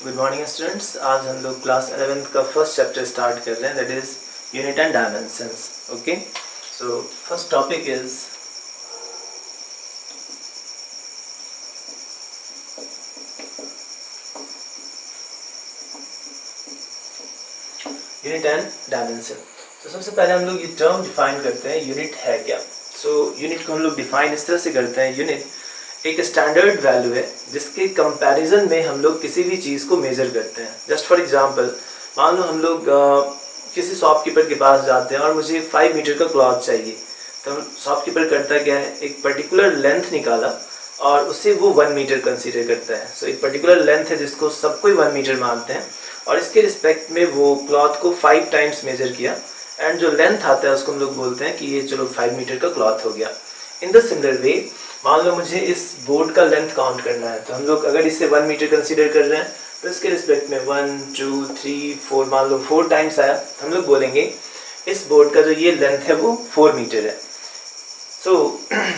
Good morning students. आज हम लोग क्लास 11th का फर्स्ट चैप्टर स्टार्ट कर रहे हैं, that is unit and dimensions. Okay, so first topic is unit and dimension. तो सबसे पहले हम लोग ये टर्म डिफाइन करते हैं, यूनिट है क्या। सो यूनिट को हम लोग डिफाइन इस तरह से करते हैं, यूनिट एक स्टैंडर्ड वैल्यू है जिसके कंपैरिजन में हम लोग किसी भी चीज़ को मेजर करते हैं। जस्ट फॉर एग्जांपल, मान लो हम लोग किसी शॉपकीपर के पास जाते हैं और मुझे 5 मीटर का क्लॉथ चाहिए, तो शॉपकीपर करता क्या है, एक पर्टिकुलर लेंथ निकाला और उससे वो 1 मीटर कंसीडर करता है। सो एक पर्टिकुलर लेंथ है जिसको सब कोई 1 मीटर मानते हैं और इसके रिस्पेक्ट में वो क्लॉथ को 5 टाइम्स मेजर किया एंड जो लेंथ आता है उसको हम लोग बोलते हैं कि ये चलो 5 मीटर का क्लॉथ हो गया। इन द सिमिलर वे, मान लो मुझे इस बोर्ड का लेंथ काउंट करना है, तो हम लोग अगर इसे 1 मीटर कंसीडर कर रहे हैं तो इसके रिस्पेक्ट में 1 2 3 4, मान लो 4 टाइम्स आया, तो हम लोग बोलेंगे इस बोर्ड का जो ये लेंथ है वो 4 मीटर है। सो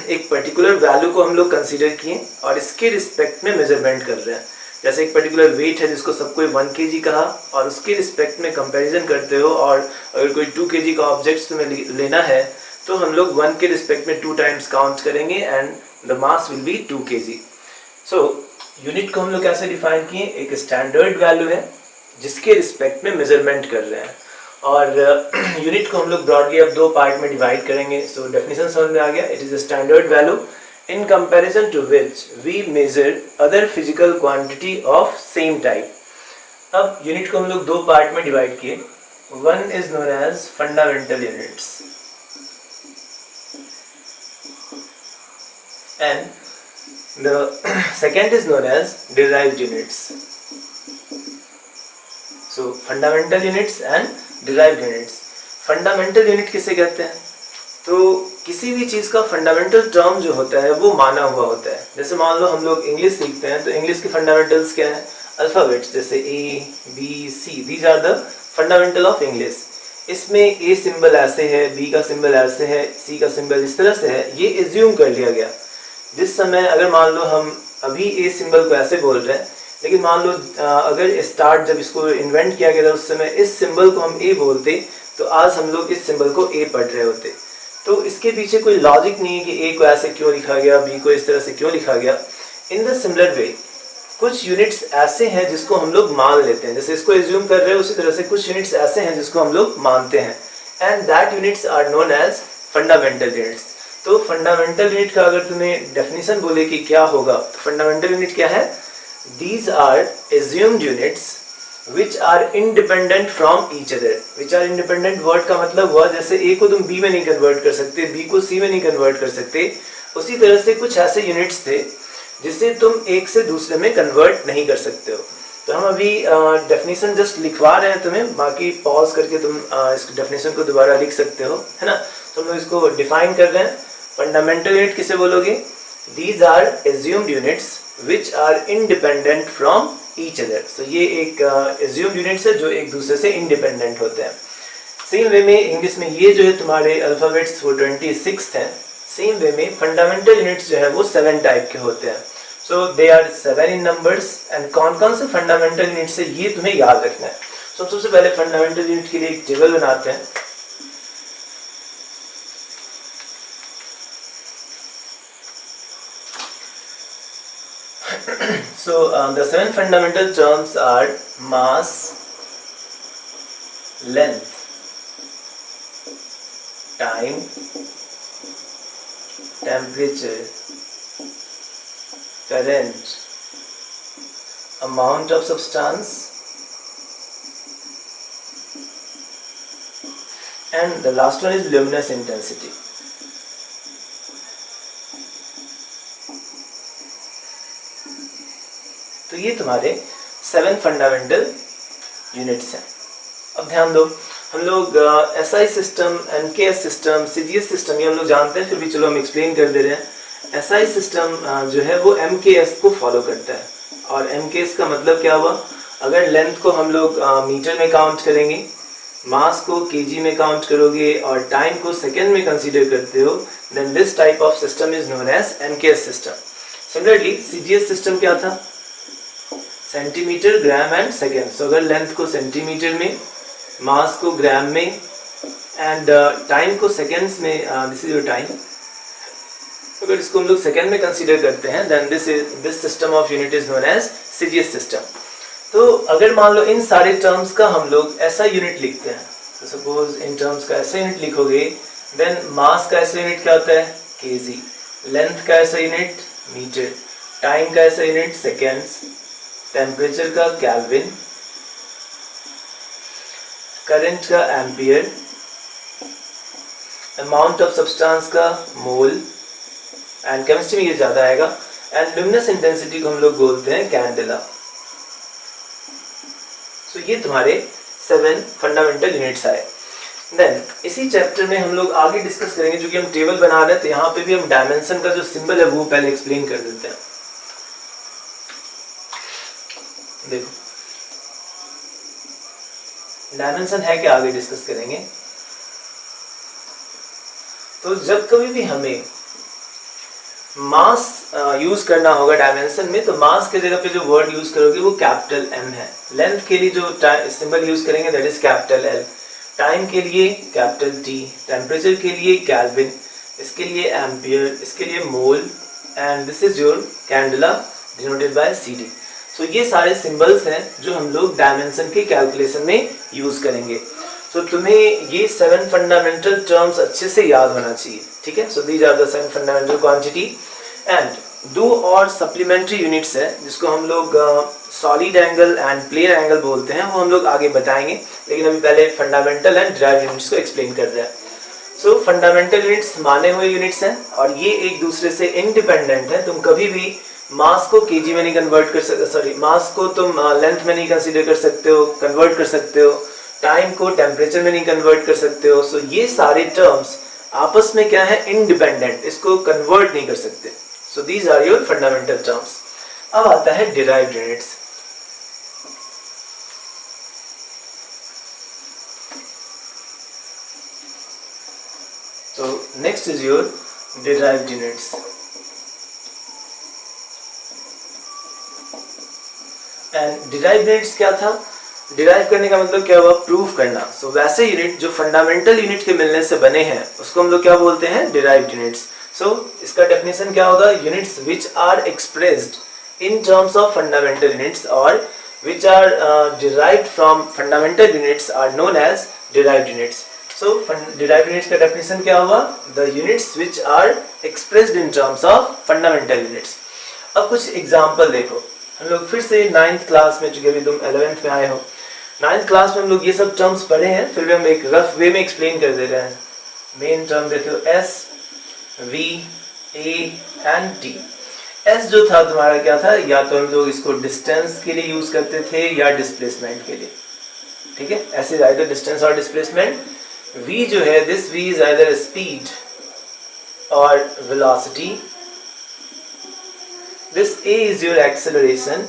एक पर्टिकुलर वैल्यू को हम लोग कंसीडर किए और इसके रिस्पेक्ट में मेजरमेंट कर रहे हैं। जैसे एक पर्टिकुलर वेट है जिसको सबको 1 kg कहा और उसके रिस्पेक्ट में कंपैरिजन करते हो, और अगर कोई 2 kg का ऑब्जेक्ट तुम्हें लेना है तो हम लोग 1 के रिस्पेक्ट में 2 टाइम्स काउंट करेंगे and the mass will be 2 kg। So unit को हम लोग कैसे डिफाइन किए, एक स्टैंडर्ड वैल्यू है जिसके रिस्पेक्ट में मेजरमेंट कर रहे हैं। और यूनिट को हम लोग ब्रॉडली अब 2 पार्ट में डिवाइड करेंगे। सो डेफिनेशन समझ में आ गया, it is a standard value in comparison to which we measure other physical quantity of same type. अब यूनिट को हम लोग 2 पार्ट में डिवाइड किए। One is known as fundamental units and the second is known as derived units. So fundamental units and derived units. Fundamental unit किसे कहते हैं, तो किसी भी चीज का फंडामेंटल टर्म जो होता है वो माना हुआ होता है। जैसे मान लो हम लोग इंग्लिश सीखते हैं तो इंग्लिश के फंडामेंटल्स क्या है, अल्फाबेट्स जैसे A B C, these are the fundamental of English. इसमें A सिंबल ऐसे है, B का सिंबल ऐसे है, C का सिंबल इस तरह से है, ये एज्यूम कर लिया गया। जिस समय अगर मान लो हम अभी ए सिंबल को ऐसे बोल रहे हैं, लेकिन मान लो अगर स्टार्ट जब इसको इन्वेंट किया गया था उस समय इस सिंबल को हम ए बोलते तो आज हम लोग इस सिंबल को ए पढ़ रहे होते। तो इसके पीछे कोई लॉजिक नहीं है कि ए को ऐसे क्यों लिखा गया, बी को इस तरह से क्यों लिखा गया। इन द सिमिलर वे कुछ यूनिट्स ऐसे हैं जिसको हम लोग मान लेते हैं, जैसे इसको एज्यूम कर रहे हैं उसी तरह से कुछ यूनिट्स ऐसे हैं जिसको हम लोग मानते हैं and that units are known as fundamental units. तो फंडामेंटल यूनिट का अगर तुम्हें डेफिनेशन बोले कि क्या होगा, तो फंडामेंटल यूनिट क्या है, these are assumed units which are independent from each other. Which are independent word का मतलब हुआ जैसे ए को तुम बी में नहीं कन्वर्ट कर सकते, बी को सी में नहीं कन्वर्ट कर सकते, उसी तरह से कुछ ऐसे यूनिट्स थे जिसे तुम एक से दूसरे में कन्वर्ट नहीं कर सकते हो। तो हम अभी डेफिनेशन जस्ट लिखवा रहे हैं तुम्हें, बाकी पॉज करके तुम इस डेफिनेशन को दोबारा लिख सकते हो, है ना। तो हम लोग इसको डिफाइन कर रहे हैं। फंडामेंटल यूनिट किसे बोलोगे, these are assumed units which are independent from each other. So ये एक एज्यूम्ड यूनिट्स है जो एक दूसरे से इंडिपेंडेंट होते हैं। सेम वे में इंग्लिश में ये जो है तुम्हारे अल्फाबेट्स वो 26 हैं, सेम वे में फंडामेंटल यूनिट्स जो है वो 7 टाइप के होते हैं। So they are 7 in numbers and कौन कौन से फंडामेंटल यूनिट्स है ये तुम्हें याद रखना है। सबसे पहले फंडामेंटल यूनिट के लिए एक टेबल बनाते हैं। So the 7 fundamental terms are mass, length, time, temperature, current, amount of substance, and the last one is luminous intensity. तो ये तुम्हारे 7 फंडामेंटल यूनिट्स हैं। अब ध्यान दो, हम लोग SI system, MKS system, CGS system ये हम लोग जानते हैं, फिर भी चलो हम एक्सप्लेन कर दे रहे हैं। एसआई सिस्टम जो है वो एमकेएस को फॉलो करता है और एमकेएस का मतलब क्या हुआ, अगर लेंथ को हम लोग मीटर में काउंट करेंगे, मास को केजी में काउंट करोगे और टाइम को सेकेंड में कंसीडर करते हो, then this type of system is known as MKS system. Similarly CGS system क्या था, centimetre, gram and second. So अगर लेंथ को सेंटीमीटर में, मास को ग्राम में एंड टाइम को सेकेंड्स में, दिस इज योर टाइम, अगर इसको हम लोग सेकेंड में कंसीडर करते हैं then this system of unit is known as CGS system. तो अगर मान लो इन सारे टर्म्स का हम लोग ऐसा यूनिट लिखते हैं, तो सपोज इन टर्म्स का ऐसा यूनिट लिखोगे, देन मास का ऐसा यूनिट क्या होता है केजी, लेंथ का ऐसा यूनिट मीटर, टाइम का ऐसा यूनिट सेकेंड्स, टेम्परेचर का केल्विन, करंट का एम्पियर, अमाउंट ऑफ सब्सटेंस का मोल, एंड केमिस्ट्री में ये ज्यादा आएगा, एंड लुमिनस इंटेंसिटी को हम लोग बोलते हैं कैंडेला। तो ये तुम्हारे 7 फंडामेंटल यूनिट्स आए। देन इसी चैप्टर में हम लोग आगे डिस्कस करेंगे, जो कि हम टेबल बना रहे हैं तो यहाँ पे भी हम डायमेंशन का जो सिंबल है वो पहले एक्सप्लेन कर देते हैं। देखो डायमेंशन है क्या आगे डिस्कस करेंगे। तो जब कभी भी हमें मास यूज करना होगा डायमेंशन में, तो मास के जगह पे जो वर्ड यूज करोगे वो कैपिटल एम है। लेंथ के लिए जो सिंबल यूज करेंगे that is capital L, time के लिए कैपिटल टी, टेम्परेचर के लिए केल्विन, इसके लिए एम्पियर, इसके लिए mole, and this is your candela denoted by CD. So ये सारे सिंबल्स हैं जो हम लोग डायमेंशन के कैलकुलेशन में यूज करेंगे। तो तुम्हें ये 7 फंडामेंटल टर्म्स अच्छे से याद होना चाहिए, ठीक है। So these are the 7 fundamental quantity and 2 और सप्लीमेंट्री यूनिट्स है जिसको हम लोग solid angle and plane angle बोलते हैं, वो हम लोग आगे बताएंगे, लेकिन अभी पहले फंडामेंटल एंड डिराइव्ड यूनिट्स को एक्सप्लेन कर रहे हैं। सो फंडामेंटल यूनिट्स माने हुए यूनिट्स हैं और ये एक दूसरे से इंडिपेंडेंट है। तुम कभी भी मास को केजी में नहीं कन्वर्ट कर सकते, सॉरी मास को तुम लेंथ में नहीं कंसीडर कर सकते हो, कन्वर्ट कर सकते हो, टाइम को टेम्परेचर में नहीं कन्वर्ट कर सकते हो। सो ये सारे टर्म्स आपस में क्या है इंडिपेंडेंट, इसको कन्वर्ट नहीं कर सकते। So these are your fundamental terms. अब आता है डिराइव्ड यूनिट्स। तो next is your derived units. And derived units क्या था, डिराइव करने का मतलब क्या हुआ, प्रूव करना। सो वैसे यूनिट जो फंडामेंटल यूनिट के मिलने से बने हैं उसको हम लोग क्या बोलते हैं, डिराइव्ड यूनिट्स। सो इसका डेफिनेशन क्या होगा, units which are expressed in terms of fundamental units और which are derived from fundamental units are known as derived units. So derived units का डेफिनेशन क्या होगा, the units which are expressed in terms of fundamental units. अब कुछ example देखो, हम लोग फिर से 9th क्लास में, चूंकि अभी तुम 11th में आए हो, 9th क्लास में हम लोग ये सब टर्म्स पढ़े हैं, फिर भी हम एक रफ वे में एक्सप्लेन कर दे रहे हैं। मेन टर्म देखो S, V, A and T. S जो था तुम्हारा क्या था, या तो हम लोग इसको डिस्टेंस के लिए यूज करते थे या डिस्प्लेसमेंट के लिए, ठीक है, ऐसे आइदर डिस्टेंस और डिस्प्लेसमेंट। वी जो है, this V is either speed और velocity, this A is your acceleration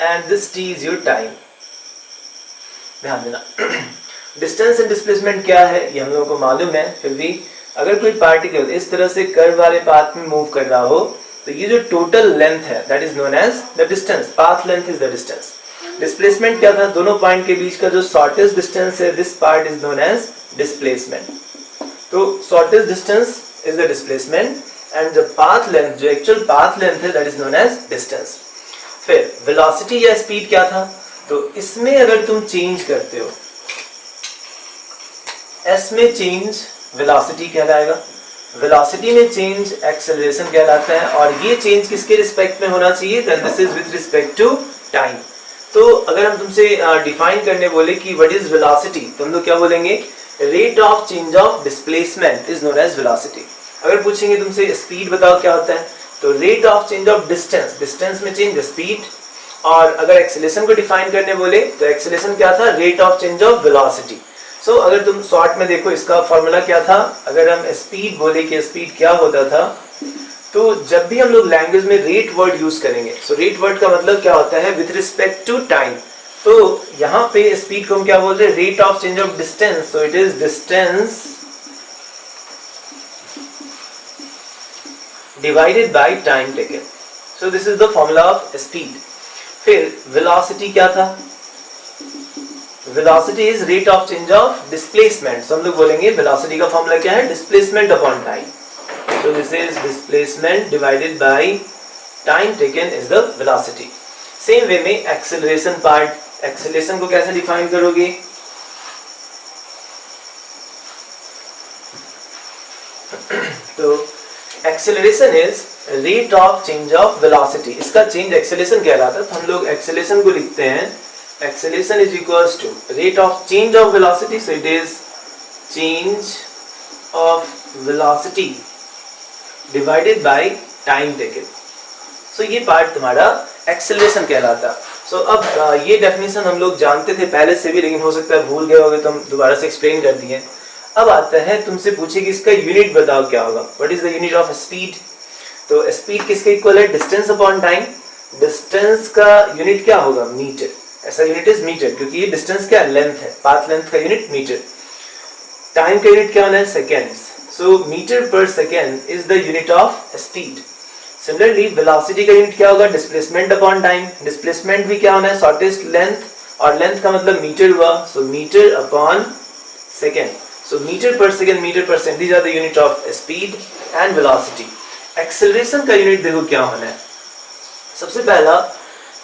and this t is your time। ध्यान देना डिस्टेंस एंड डिस्प्लेसमेंट क्या है ये हम लोगों को मालूम है, फिर भी अगर कोई पार्टिकल इस तरह से कर्व वाले पाथ में मूव कर रहा हो तो ये जो टोटल लेंथ है that is known as the distance, path length is the distance. Displacement क्या था, दोनों पॉइंट के बीच का जो शॉर्टेस्ट डिस्टेंस है, this part is known as displacement. तो shortest distance is the displacement and the path length, जो एक्चुअल पाथ लेंथ है that is known as distance. फिर वेलोसिटी या स्पीड क्या था, तो इसमें अगर तुम चेंज करते हो, एस में चेंज वेलोसिटी कहलाएगा, वेलोसिटी में चेंज एक्सेलरेशन कहलाता है, और ये चेंज किसके रिस्पेक्ट में होना चाहिए, then this is with respect to time. तो अगर हम तुमसे डिफाइन करने बोले कि व्हाट इज वेलोसिटी, तो हम लोग क्या बोलेंगे, rate of change of displacement is known as velocity. अगर पूछेंगे तुमसे स्पीड बताओ क्या होता है, तो rate of change of distance, distance में चेंज स्पीड, और अगर एक्सेलरेशन को डिफाइन करने बोले तो एक्सेलरेशन क्या था, rate of change of velocity. So अगर तुम शॉर्ट में देखो इसका फॉर्मूला क्या था, अगर हम स्पीड बोले कि स्पीड क्या होता था, तो जब भी हम लोग लैंग्वेज में रेट वर्ड यूज करेंगे, सो रेट वर्ड का मतलब क्या होता है, विद रिस्पेक्ट टू टाइम। तो यहाँ पे स्पीड को हम क्या बोल रहे हैं, rate of change of distance, so it is distance divided by time taken. So this is the formula of speed. फिर वेलोसिटी क्या था? Velocity is rate of change of displacement. हम लोग बोलेंगे वेलोसिटी का फॉर्मूला क्या है? Displacement upon time. So this is displacement divided by time taken is the velocity. Same way में acceleration part, acceleration को कैसे define करोगे? तो acceleration is rate of change of velocity. इसका change acceleration कहलाता है। तो हम लोग acceleration को लिखते हैं acceleration is equals to rate of change of velocity. So it is change of velocity divided by time taken. So ये पार्ट तुम्हारा एक्सेलरेशन कहलाता है। So अब ये डेफिनेशन हम लोग जानते थे पहले से भी, लेकिन हो सकता है भूल गए होगे तो हम दोबारा से एक्सप्लेन कर दिए। अब आता है तुमसे पूछे कि इसका यूनिट बताओ क्या होगा? What is the unit of speed? तो स्पीड किसके इक्वल है? Distance upon time. डिस्टेंस का यूनिट क्या होगा? मीटर। ऐसा यूनिट इज मीटर, क्योंकि ये डिस्टेंस क्या लेंथ है, पाथ लेंथ का यूनिट मीटर। टाइम का यूनिट क्या होना है? Seconds. So meter per second is the unit of speed. Similarly, velocity का unit क्या होगा? Displacement upon time. Displacement भी क्या होना है? Shortest length, और length का मतलब मीटर हुआ, so meter upon second. So meter per second, meter per second, these are the unit of speed and velocity. Acceleration का unit देखो क्या होना है? सबसे पहला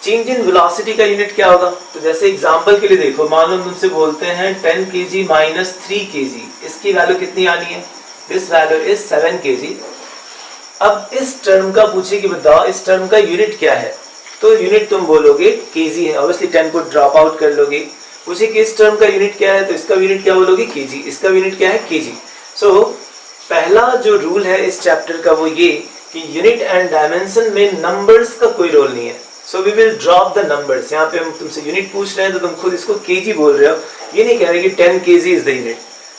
चेंज इन वेलोसिटी का यूनिट क्या होगा? तो जैसे एग्जांपल के लिए देखो, मान लो तुमसे बोलते हैं 10 kg माइनस 3 kg, इसकी वैल्यू कितनी आनी है? This value is 7 kg। अब इस टर्म का पूछे कि बताओ इस टर्म का यूनिट क्या है, तो यूनिट तुम बोलोगे kg है, ऑब्वियसली 10 को ड्रॉप आउट कर लोगे। पूछे कि इस टर्म का यूनिट क्या है, तो इसका यूनिट क्या बोलोगे? kg। इसका यूनिट क्या है? kg। सो पहला जो रूल है इस चैप्टर का वो ये कि यूनिट एंड डायमेंशन में नंबर्स का कोई रोल नहीं है। So we will drop the numbers. यहाँ पे हम तुमसे यूनिट पूछ रहे हैं तो तुम खुद इसको kg बोल रहे हो, ये नहीं कह रहे कि 10 kg is the unit.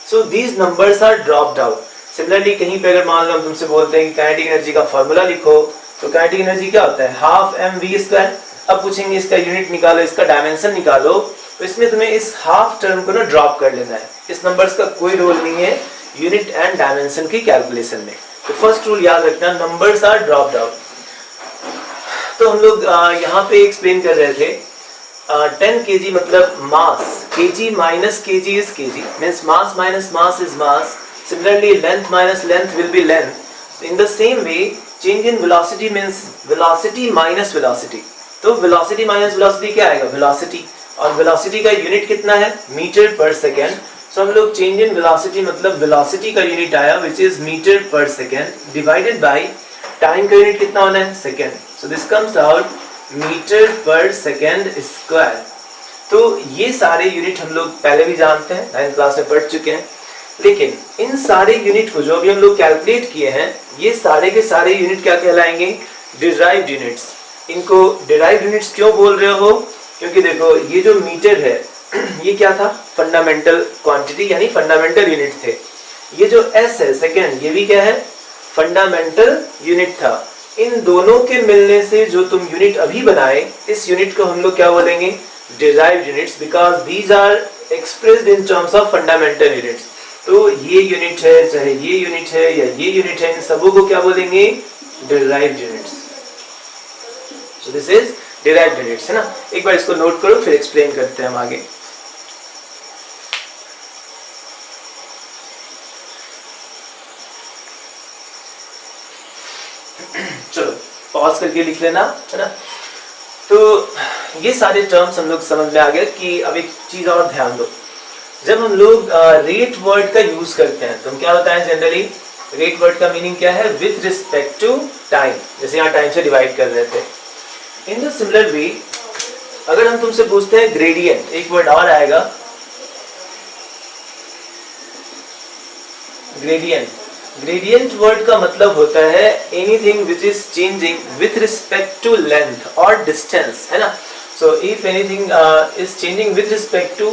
So these numbers are dropped out. Similarly कहीं पे अगर मान लो हम तुमसे बोलते हैं कि काइनेटिक एनर्जी का फॉर्मूला लिखो, तो काइनेटिक एनर्जी क्या होता है? Half mv²। अब पूछेंगे इसका यूनिट निकालो, इसका डायमेंशन निकालो, तो इसमें तुम्हें इस हाफ टर्म को ना ड्रॉप कर लेना है। इस नंबर्स का कोई रोल नहीं है यूनिट एंड डायमेंशन की कैलकुलेशन में। तो फर्स्ट रूल याद रखना, नंबर्स आर ड्रॉप्ड आउट। तो हम लोग यहाँ पे एक्सप्लेन कर रहे थे 10 kg मतलब मास, kg minus kg is kg, means mass minus mass is mass. Similarly, length minus length will be length. In the same way, change in velocity means velocity minus velocity. तो velocity minus velocity क्या आएगा? velocity, और velocity का unit कितना है? Metre per second. सो हम लोग change in velocity मतलब velocity का यूनिट आया which is metre per second divided by time का यूनिट कितना होना है? Second. So this comes out metre per second square. तो ये सारे यूनिट हम लोग पहले भी जानते हैं, 9th क्लास में पढ़ चुके हैं, लेकिन इन सारे यूनिट को जो अभी हम लोग कैलकुलेट किए हैं, ये सारे के सारे यूनिट क्या कहलाएंगे? Derived units. इनको डिराइव्ड यूनिट्स क्यों बोल रहे हो? क्योंकि देखो ये जो मीटर है ये क्या था? फंडामेंटल क्वांटिटी यानी फंडामेंटल यूनिट थे। ये जो एस है सेकेंड, ये भी क्या है? फंडामेंटल यूनिट था। इन दोनों के मिलने से जो तुम यूनिट अभी बनाए, इस यूनिट को हम लोग क्या बोलेंगे? Derived units, because these are expressed in terms of fundamental units. तो ये यूनिट है, चाहे ये यूनिट है या ये यूनिट है, इन सबों को क्या बोलेंगे? Derived units. So this is derived units, है ना? एक बार इसको नोट करो, फिर एक्सप्लेन करते हैं हम आगे। चलो पॉज करके लिख लेना, है ना? तो ये सारे टर्म्स हम लोग समझ में आ गए कि अब एक चीज और ध्यान दो, जब हम लोग रेट वर्ड का यूज करते हैं तो हम क्या बताएं? जनरली रेट वर्ड का मीनिंग क्या है? With respect to time. जैसे यहाँ टाइम से डिवाइड कर रहे थे। इन द सिमिलर वे अगर हम तुमसे पूछते हैं ग्रेडियंट, एक वर्ड और आएगा ग्रेडियंट। ग्रेडियंट वर्ड का मतलब होता है anything which is changing with respect to length और डिस्टेंस, है ना? So if anything is changing with respect to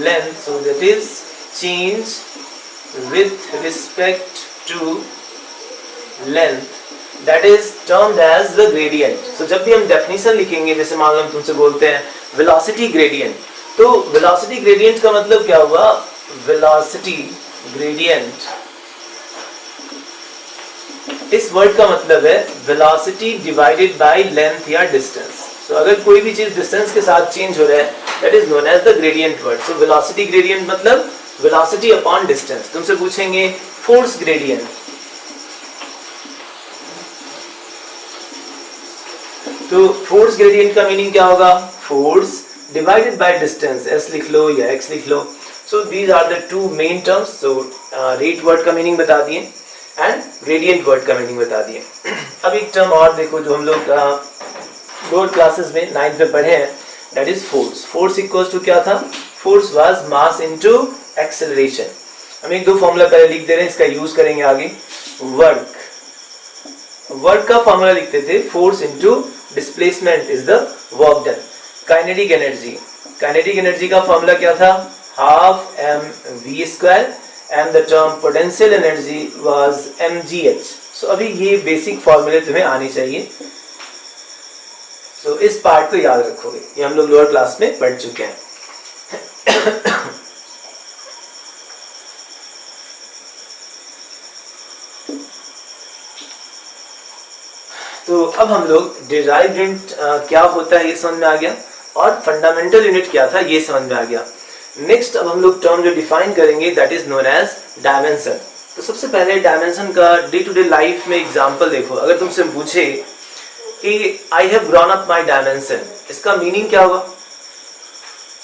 length, so that is change with respect to length, that is termed as the gradient. So जब भी हम definition लिखेंगे, जैसे मान लो हम तुमसे बोलते हैं velocity gradient, तो velocity gradient का मतलब क्या हुआ? velocity gradient इस वर्ड का मतलब है velocity divided by length या distance. सो अगर कोई भी चीज डिस्टेंस के साथ चेंज हो रहा है, that is known as the gradient word. So velocity gradient मतलब वेलोसिटी अपॉन डिस्टेंस. तुमसे पूछेंगे फोर्स ग्रेडियंट, तो फोर्स ग्रेडियंट का मीनिंग क्या होगा? Force divided by distance. S लिख लो या एक्स लिख लो. So these are the two main terms. So rate word का मीनिंग बता दिए एंड ग्रेडियंट वर्ड का मीनिंग बता दिए. अब एक टर्म और देखो जो हम लोग लोअर क्लासेस में 9th में पढ़े हैं, that is force. Force equals to क्या था? Force was mass into acceleration. हम एक दो फॉर्मूला पहले लिख दे रहे हैं, इसका यूज करेंगे आगे. वर्क का फॉर्मूला लिखते थे, force into displacement is the work done. Kinetic energy का फॉर्मूला क्या था? Half mv² and the term potential energy was mgh. So अभी ये बेसिक फॉर्मूले तुम्हें आने चाहिए. So इस पार्ट को याद रखोगे, ये हम लोग लोअर क्लास में पढ़ चुके हैं. तो अब हम लोग डिराइव्ड यूनिट क्या होता है ये समझ में आ गया, और फंडामेंटल यूनिट क्या था ये समझ में आ गया. नेक्स्ट अब हम लोग टर्म जो डिफाइन करेंगे that is known as dimension. तो सबसे पहले डायमेंशन का डे टू डे लाइफ में एग्जांपल देखो. अगर तुमसे पूछे कि I have grown up my dimension, इसका मीनिंग क्या होगा?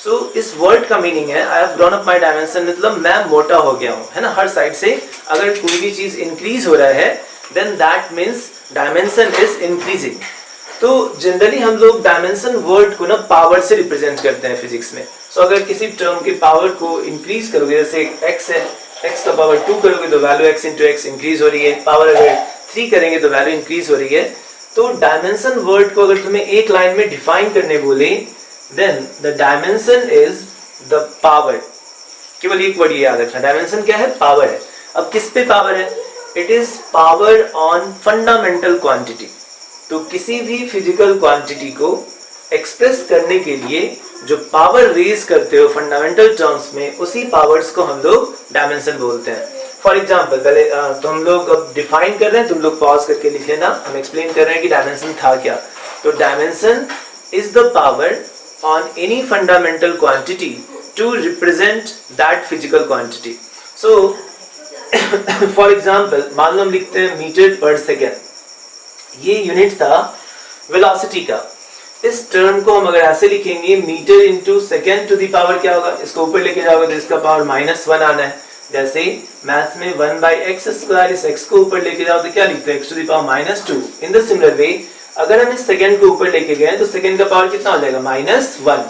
सो इस वर्ड का मीनिंग है I have grown up my dimension, मतलब मैं मोटा हो गया हूँ, है ना. हर साइड से अगर कोई भी चीज इंक्रीज हो रहा है then that means dimension is increasing. तो जनरली हम लोग डायमेंशन वर्ड को ना पावर से रिप्रेजेंट करते हैं फिजिक्स में. सो अगर किसी टर्म के पावर को इंक्रीज करोगे, जैसे x है, x का पावर 2 करोगे तो value x into x increase हो रही है. पावर अगर 3 करेंगे तो वैल्यू इंक्रीज हो रही है. तो डायमेंशन वर्ड को अगर तुम्हें एक लाइन में डिफाइन करने बोले then the dimension is the power. केवल एक वर्ड ये याद रखना, डायमेंशन क्या है? पावर है. अब किस पे पावर है? It is power on fundamental quantity. तो किसी भी फिजिकल क्वांटिटी को एक्सप्रेस करने के लिए जो पावर रेज करते हो फंडामेंटल टर्म्स में, उसी पावर्स को हम लोग डायमेंशन बोलते हैं. फॉर एग्जांपल पहले तो हम लोग अब डिफाइन कर रहे हैं, तुम लोग पॉज करके लिख लेना. हम एक्सप्लेन कर रहे हैं कि डायमेंशन था क्या. तो dimension is the power on any fundamental quantity to represent that physical quantity. So for example मान लो हम लिखते हैं मीटर पर सेकेंड. ये यूनिट था वेलोसिटी का. इस टर्म को हम अगर ऐसे लिखेंगे metre into second to the power क्या होगा? इसको ऊपर लेके जाओगे तो इसका पावर -1 आना है. जैसे मैथ्स में 1/x², इस x को ऊपर लेके जाओ तो क्या लिखते हैं? x to the power -2. In the similar way अगर हम इस सेकेंड को ऊपर लेके गए तो सेकेंड का पावर कितना हो जाएगा? -1.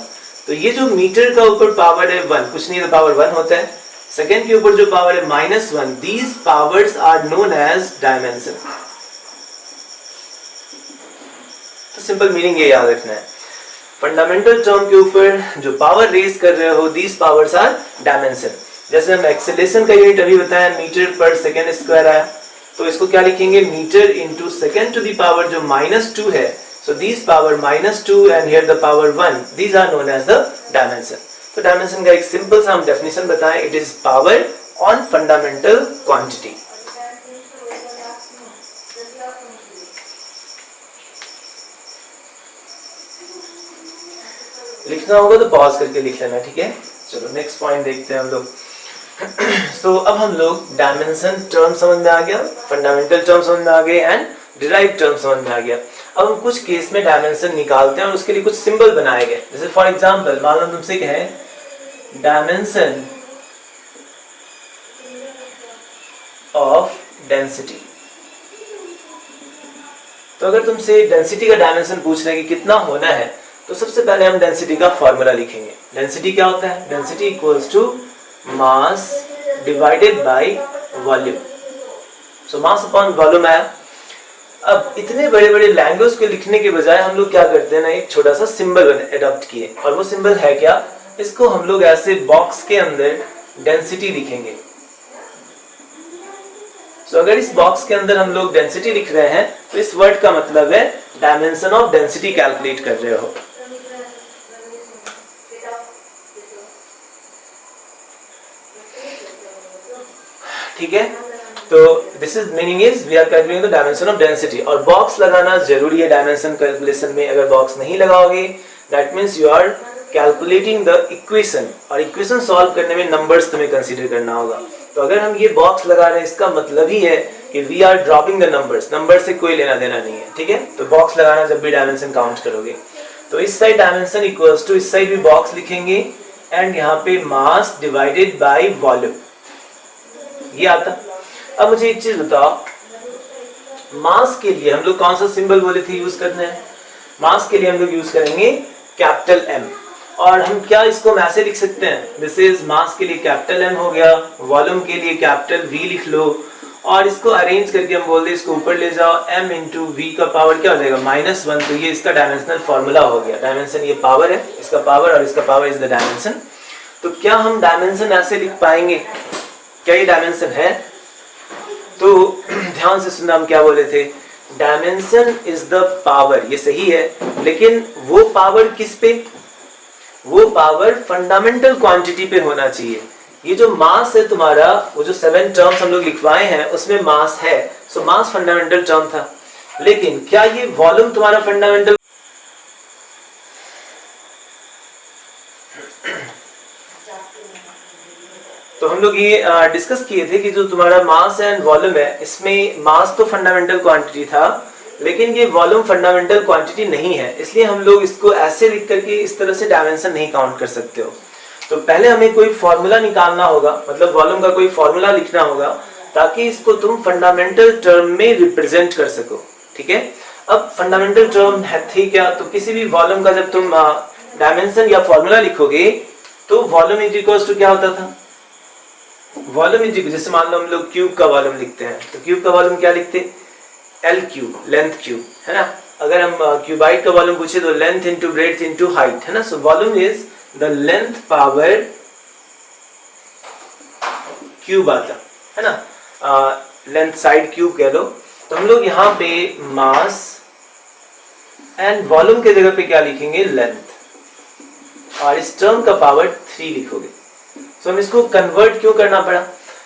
तो ये जो मीटर का ऊपर पावर है 1, कुछ नहीं तो पावर 1 होता है. सेकेंड के ऊपर जो पावर है -1, these powers are known as dimension. तो सिंपल मीनिंग ये याद रखना है, फंडामेंटल टर्म के ऊपर जो पावर रेज कर रहे हो दीज पावर्स आर डायमेंशन. जैसे हम एक्सेलरेशन का यूनिट अभी बताया मीटर पर सेकेंड स्क्वायर आया, तो इसको क्या लिखेंगे? Metre into second to the power जो -2 है. So these power -2 and here the power 1, these are known as the dimension. तो डायमेंशन का एक सिंपल सा हम डेफिनेशन बताएं, it is power on fundamental quantity. लिखना होगा तो पॉज करके लिख लेना, ठीक है. चलो नेक्स्ट पॉइंट देखते हैं हम लोग. तो अब हम लोग डायमेंशन टर्म समझ में आ गया, फंडामेंटल टर्म समझ में आ गए एंड डिराइव्ड टर्म समझ में आ गया. अब हम कुछ केस में डायमेंशन निकालते हैं और उसके लिए कुछ सिंबल बनाए गए. जैसे फॉर एग्जांपल मान लो तुमसे कहें डायमेंशन ऑफ डेंसिटी. तो अगर तुमसे डेंसिटी का डायमेंशन पूछ रहे हैं कि कितना होना है, तो सबसे पहले हम डेंसिटी का फॉर्मूला लिखेंगे. डेंसिटी क्या होता है? Density equals to mass divided by volume. So mass upon volume आया. अब इतने बड़े बड़े लैंग्वेज को लिखने के बजाय हम लोग क्या करते हैं ना, एक छोटा सा सिंबल अडॉप्ट किए. और वो सिंबल है क्या? इसको हम लोग ऐसे बॉक्स के अंदर डेंसिटी लिखेंगे. तो अगर इस बॉक्स के अंदर हम लोग डेंसिटी लिख रहे हैं तो इस वर्ड का मतलब है डायमेंशन ऑफ डेंसिटी कैलकुलेट कर रहे हो. ठीक है. तो this is meaning is we are calculating the dimension of density. और बॉक्स लगाना जरूरी है डायमेंशन कैलकुलेशन में। अगर बॉक्स नहीं लगाओगे that means you are calculating the equation, और इक्वेशन सॉल्व करने में नंबर्स तुम्हें कंसीडर करना होगा। तो अगर हम ये बॉक्स लगा रहे हैं इसका मतलब ही है कि we are dropping the numbers, number से कोई लेना देना नहीं है, ठीक है। तो बॉक्स लगाना जब भी डायमेंशन काउंट करोगे, तो इस साइड डायमेंशन इक्वल्स टू, इस साइड भी बॉक्स लिखेंगे एंड यहाँ पे मास डिवाइडेड बाय वॉल्यूम, ये आता। अब मुझे एक चीज बताओ, मास के लिए हम लोग कौन सा सिंबल बोले थे यूज करना है? मास के लिए हम लोग यूज करेंगे कैपिटल एम। और हम क्या इसको ऐसे लिख सकते हैं, दिस इज मास के लिए कैपिटल एम हो गया, वॉल्यूम के लिए कैपिटल वी लिख लो, और इसको अरेंज करके हम बोल दे इसको ऊपर ले जाओ, m इंटू वी का पावर क्या हो जाएगा -1। तो ये इसका डायमेंशनल फॉर्मूला हो गया। डायमेंशन ये पावर है, इसका पावर और इसका पावर इज द डायमेंशन। तो क्या हम डायमेंशन ऐसे लिख पाएंगे? क्या ये डायमेंशन है? तो ध्यान से सुनना, हम क्या बोले थे, डायमेंशन इज द पावर, ये सही है, लेकिन वो पावर किस पे? वो पावर फंडामेंटल क्वांटिटी पे होना चाहिए। ये जो मास है तुम्हारा, वो जो 7 टर्म्स हम लोग लिखवाए हैं उसमें मास है, सो मास फंडामेंटल टर्म था। लेकिन क्या ये वॉल्यूम तुम्हारा फंडामेंटल? तो हम लोग ये डिस्कस किए थे कि जो तुम्हारा मास एंड वॉल्यूम है, इसमें मास तो फंडामेंटल क्वांटिटी था, लेकिन ये वॉल्यूम फंडामेंटल क्वांटिटी नहीं है। इसलिए हम लोग इसको ऐसे लिख करके इस तरह से डायमेंशन नहीं काउंट कर सकते हो। तो पहले हमें कोई फॉर्मूला निकालना होगा, मतलब वॉल्यूम का कोई फॉर्मूला लिखना होगा, ताकि इसको तुम फंडामेंटल टर्म में रिप्रेजेंट कर सको, ठीक है। अब फंडामेंटल टर्म है थी क्या, तो किसी भी वॉल्यूम का जब तुम डायमेंशन या फॉर्मूला लिखोगे तो वॉल्यूम इज इक्वल्स टू क्या होता था, वॉल्यूम इज, जैसे मान लो हम लोग क्यूब का वॉल्यूम लिखते हैं, तो क्यूब का वॉल्यूम क्या लिखते, एल क्यूब, लेंथ क्यूब, है ना। अगर हम क्यूबाइड का वॉल्यूम पूछे तो length into breadth into height, है ना। So volume is the length power cube आता है ना, लेंथ साइड क्यूब कह लो। तो हम लोग यहाँ पे मास एंड वॉल्यूम के जगह पे क्या लिखेंगे, लेंथ, और इस टर्म का पावर 3 लिखोगे। सो हम इसको कन्वर्ट क्यों करना पड़ा,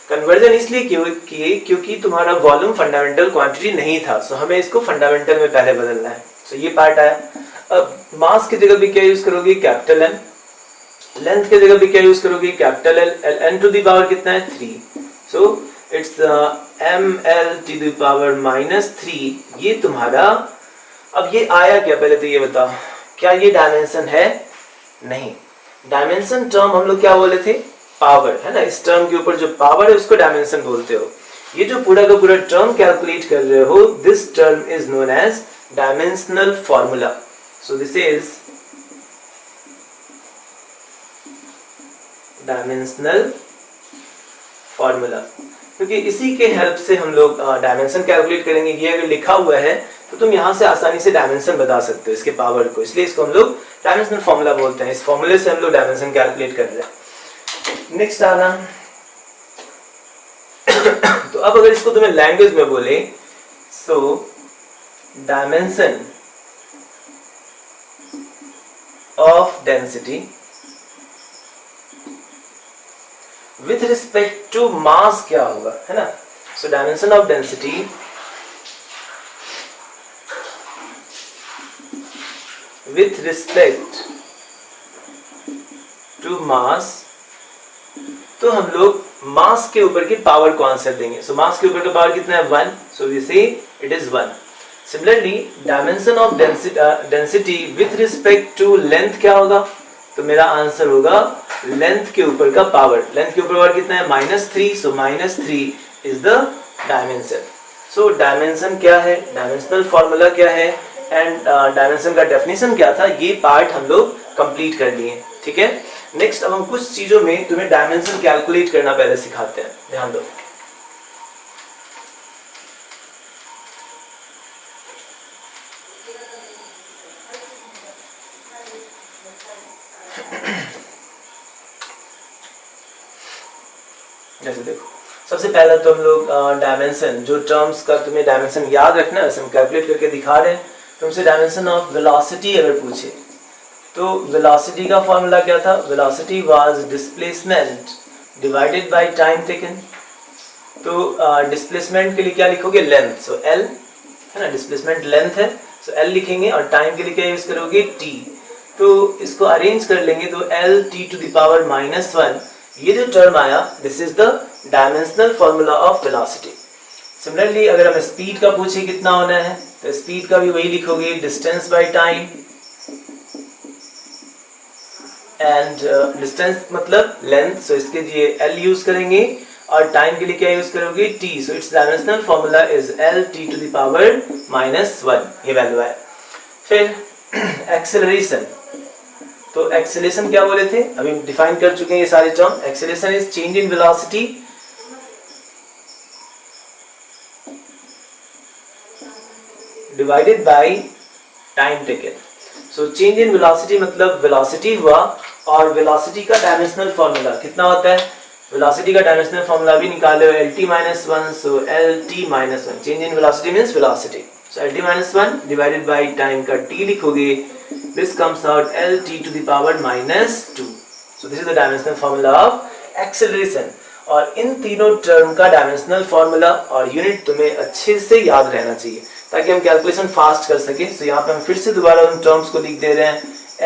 कन्वर्जन इसलिए किए क्योंकि तुम्हारा वॉल्यूम फंडामेंटल क्वांटिटी नहीं था, सो हमें इसको फंडामेंटल में पहले बदलना है। सो ये पार्ट आया। अब मास की जगह भी क्या यूज करोगे, कैपिटल एम, लेंथ की जगह भी क्या यूज करोगे, capital L, N to the power कितना है 3, so it's M L to the power -3, ये तुम्हारा। अब ये आया क्या, पहले तो ये बताओ, क्या ये डायमेंशन है? नहीं। डायमेंशन टर्म हम लोग क्या बोले थे, पावर, है ना। इस टर्म के ऊपर जो पावर है उसको डायमेंशन बोलते हो। ये जो पूरा का पूरा टर्म कैलकुलेट कर रहे हो, this term is known as dimensional formula. So this is dimensional formula, क्योंकि इसी के हेल्प से हम लोग डायमेंशन कैलकुलेट करेंगे। ये अगर लिखा हुआ है तो तुम यहाँ से आसानी से डायमेंशन बता सकते हो इसके पावर को, इसलिए इसको हम लोग डायमेंशनल फॉर्मूला बोलते हैं। इस फॉर्मूले से हम लोग डायमेंशन कैलकुलेट कर रहे हैं। नेक्स्ट आना तो अब अगर इसको तुम्हें लैंग्वेज में बोले, so dimension of density with respect to mass क्या होगा, है ना। So dimension of density with respect to mass, तो हम लोग मास के ऊपर की पावर को आंसर देंगे। सो मास के ऊपर का पावर कितना है 1, so we say it is 1। Similarly dimension of density with respect to length क्या होगा, तो मेरा आंसर होगा लेंथ के ऊपर का पावर। लेंथ के ऊपर पावर कितना है -3, सो -3 is the dimension. So dimension क्या है, डायमेंशनल फॉर्मूला क्या है, एंड डायमेंशन का डेफिनेशन क्या था, ये पार्ट हम लोग कंप्लीट कर लिए, ठीक है। नेक्स्ट अब हम कुछ चीजों में तुम्हें डायमेंशन कैलकुलेट करना पहले सिखाते हैं, ध्यान दो। जैसे देखो, सबसे पहला तो हम लोग डायमेंशन, जो टर्म्स का तुम्हें डायमेंशन याद रखना है हम कैलकुलेट करके दिखा रहे हैं। तुमसे डायमेंशन ऑफ वेलोसिटी अगर पूछे तो वेलोसिटी का फॉर्मूला क्या था, velocity was displacement divided by time taken. तो डिस्प्लेसमेंट के लिए क्या लिखोगे, लेंथ, सो एल है ना, डिस्प्लेसमेंट लेंथ है, सो एल लिखेंगे, और टाइम के लिए क्या यूज करोगे, टी। तो इसको अरेंज कर लेंगे, तो L T to the power -1, ये जो टर्म आया, this is the dimensional formula of velocity. Similarly अगर हमें स्पीड का पूछे कितना होना है, तो स्पीड का भी वही लिखोगे, distance by time, and distance मतलब लेंथ, सो इसके लिए एल यूज करेंगे, और टाइम के लिए क्या यूज करोगे, T, so it's dimensional formula is L T to the power -1, ये वैल्यू है। फिर एक्सेलरेशन, तो एक्सेलरेशन क्या बोले थे, अभी डिफाइन कर चुके हैं ये सारे term. Acceleration is change in velocity divided by time taken. So change in velocity मतलब वेलोसिटी हुआ, और वेलोसिटी का डायमेंशनल फॉर्मूला कितना होता है, वेलोसिटी का डायमेंशनल फॉर्मूला भी निकाले, lt-1, so lt-1, change in velocity means velocity, so lt-1 divided by time का t लिखोगे, this comes out lt to the power -2, so this is the dimensional formula of acceleration। और इन तीनों term का dimensional formula और unit तुम्हें अच्छे से याद रहना चाहिए, ताकि हम कैलकुलेशन फास्ट कर सके। तो यहाँ पे हम फिर से दोबारा उन टर्म्स को लिख दे रहे हैं,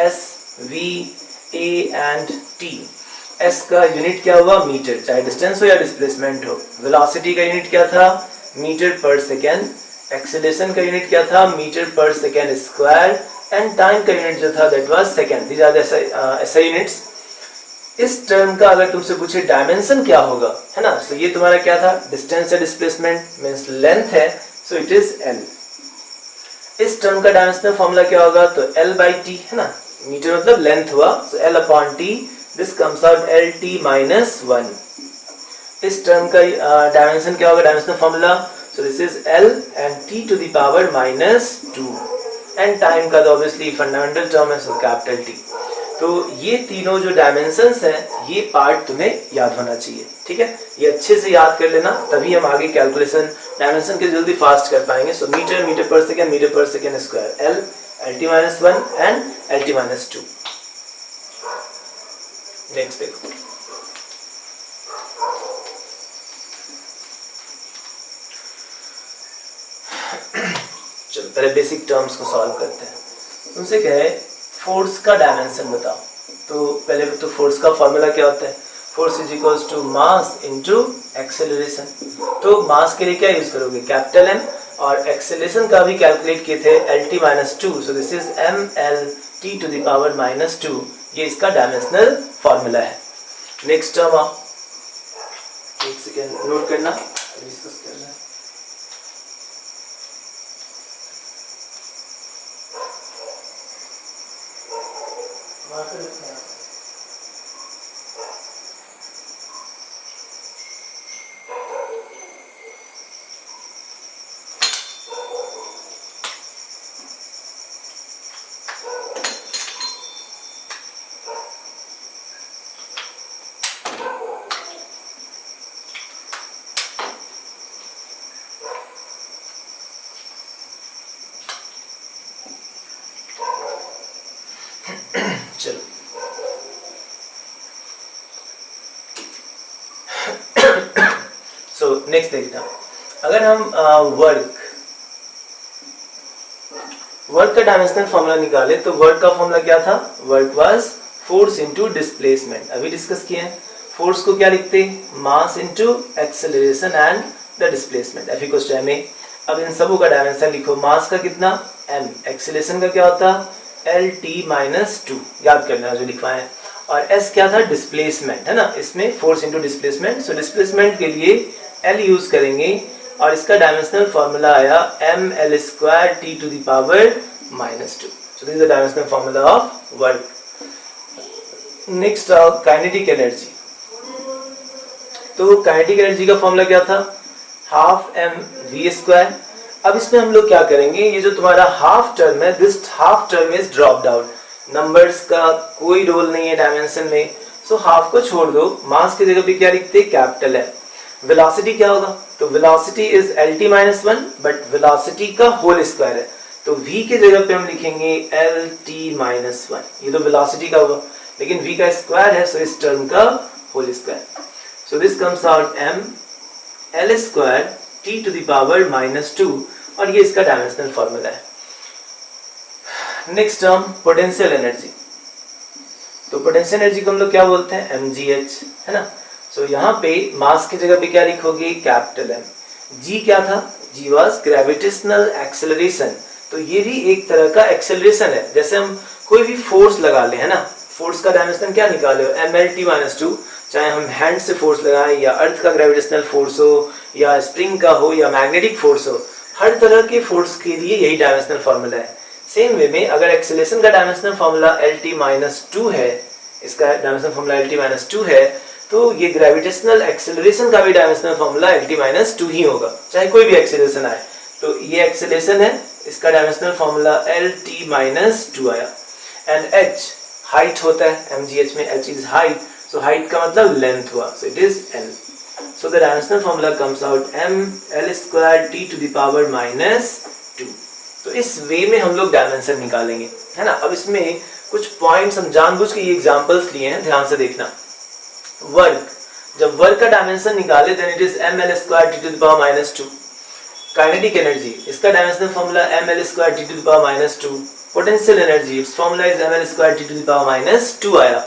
S, V, A and T. S का यूनिट क्या हुआ, मीटर, चाहे डिस्टेंस हो या डिस्प्लेसमेंट हो। वेलोसिटी का यूनिट क्या था, मीटर पर सेकेंड। एक्सेलरेशन का यूनिट क्या था, metre per second square. And time का यूनिट जो था that was second. These are the SI units. इस टर्म का अगर तुमसे पूछे डायमेंशन क्या होगा, है ना, तो ये तुम्हारा क्या था, डिस्टेंस या डिस्प्लेसमेंट मींस लेंथ है, सो इट इज एल। इस टर्म का डायमेंशनल फॉर्मूला क्या होगा, तो L by T, है ना, मीटर मतलब लेंथ हुआ, सो L upon T, this comes out LT-1। इस टर्म का डायमेंशन क्या होगा, dimensional formula, so this is L and T to the power -2। And time का तो ऑब्वियसली फंडामेंटल टर्म है, सो कैपिटल T। तो ये तीनों जो डायमेंशंस हैं, ये पार्ट तुम्हें याद होना चाहिए, ठीक है, ये अच्छे से याद कर लेना, तभी हम आगे कैलकुलेशन डायमेंशन के जल्दी फास्ट कर पाएंगे। सो metre, metre per second square, L, LT-1 and LT-2। Next देखो, चलो पहले बेसिक टर्म्स को सॉल्व करते हैं। तुमसे कहे फोर्स का डायमेंशन बताओ, तो पहले तो फोर्स का फॉर्मूला क्या होता है, force is equals to mass into acceleration. तो मास के लिए क्या यूज करोगे, कैपिटल M, और एक्सेलरेशन का भी कैलकुलेट किए थे LT-2, so this is MLT to the power -2, ये इसका डायमेंशनल फॉर्मूला है। नेक्स्ट टर्म आओ, एक सेकेंड नोट करना, डिस्कस करना है। चलो सो नेक्स्ट देखना, अगर हम वर्क का डायमेंशनल फॉर्मूला निकाले, तो वर्क का फॉर्मूला क्या था, work was force into displacement. अभी डिस्कस किए हैं, फोर्स को क्या लिखते, mass into acceleration and the displacement, F equals to ma। अब इन सबों का डायमेंशन लिखो, मास का कितना m, एक्सेलरेशन का क्या होता LT-2, याद करना जो लिखवाए हैं, और S क्या था, डिस्प्लेसमेंट, है ना, इसमें force into displacement. So displacement के लिए L यूज करेंगे, और इसका डायमेंशनल फॉर्मूला आया ML² to the power -2। So this is the dimensional formula of work. Next kinetic energy, तो काइनेटिक एनर्जी का फॉर्मूला क्या था, 12mv²। अब इसमें हम लोग क्या करेंगे, ये जो तुम्हारा हाफ टर्म है, this half term is dropped out, numbers का कोई रोल नहीं है डायमेंशन में, सो हाफ को छोड़ दो, मास की जगह पे क्या लिखते, कैपिटल है। वेलोसिटी क्या होगा, तो velocity is LT-1, but velocity का होल स्क्वायर है, तो v की जगह पे हम लिखेंगे LT-1, ये तो वेलोसिटी का होगा, लेकिन v का स्क्वायर है, सो इस टर्म का whole square. So this comes out m L square T to the power -2 और ये इसका डायमेंशनल फॉर्मूला है। Next term potential energy. तो पोटेंशियल एनर्जी को हम लोग क्या बोलते हैं, mgh, है ना। सो यहाँ पे मास की जगह पे क्या लिखोगे, कैपिटल M। g क्या था, g वाज ग्रेविटेशनल एक्सेलरेशन। तो ये भी एक तरह का एक्सेलरेशन है। जैसे हम कोई भी फोर्स लगा ले, है ना, फोर्स का डायमेंशन क्या निकाले हो, mlt-2। चाहे हम हैंड से फोर्स लगाएं या अर्थ का ग्रेविटेशनल फोर्स हो या स्प्रिंग का हो या मैग्नेटिक फोर्स हो, हर तरह के फोर्स के लिए यही डायमेंशनल फॉर्मूला है। सेम वे में अगर एक्सेलरेशन का डायमेंशनल फॉर्मूला lt-2 है, इसका डायमेंशनल फॉर्मूला lt-2 है, तो ये ग्रेविटेशनल एक्सेलरेशन का भी डायमेंशनल फॉर्मूला lt-2 ही होगा, चाहे कोई भी एक्सेलरेशन आए। तो ये एक्सेलरेशन है, इसका डायमेंशनल फॉर्मूला lt-2 आया। एंड h हाइट होता है, mgh में h is height, so height का मतलब लेंथ हुआ, so it is l। So the dimensional formula comes out ml² t to the power -2। तो इस वे में हम लोग डायमेंशन निकालेंगे, है ना। अब इसमें कुछ पॉइंट्स हम जानबूझ के ये एग्जांपल्स लिए हैं, ध्यान से देखना। वर्क, जब वर्क का डायमेंशन निकाले then it is ml² t to the power -2। Kinetic energy, इसका dimensional formula ml² t to the power -2। Potential energy, its formula is ml² t to the power -2 आया।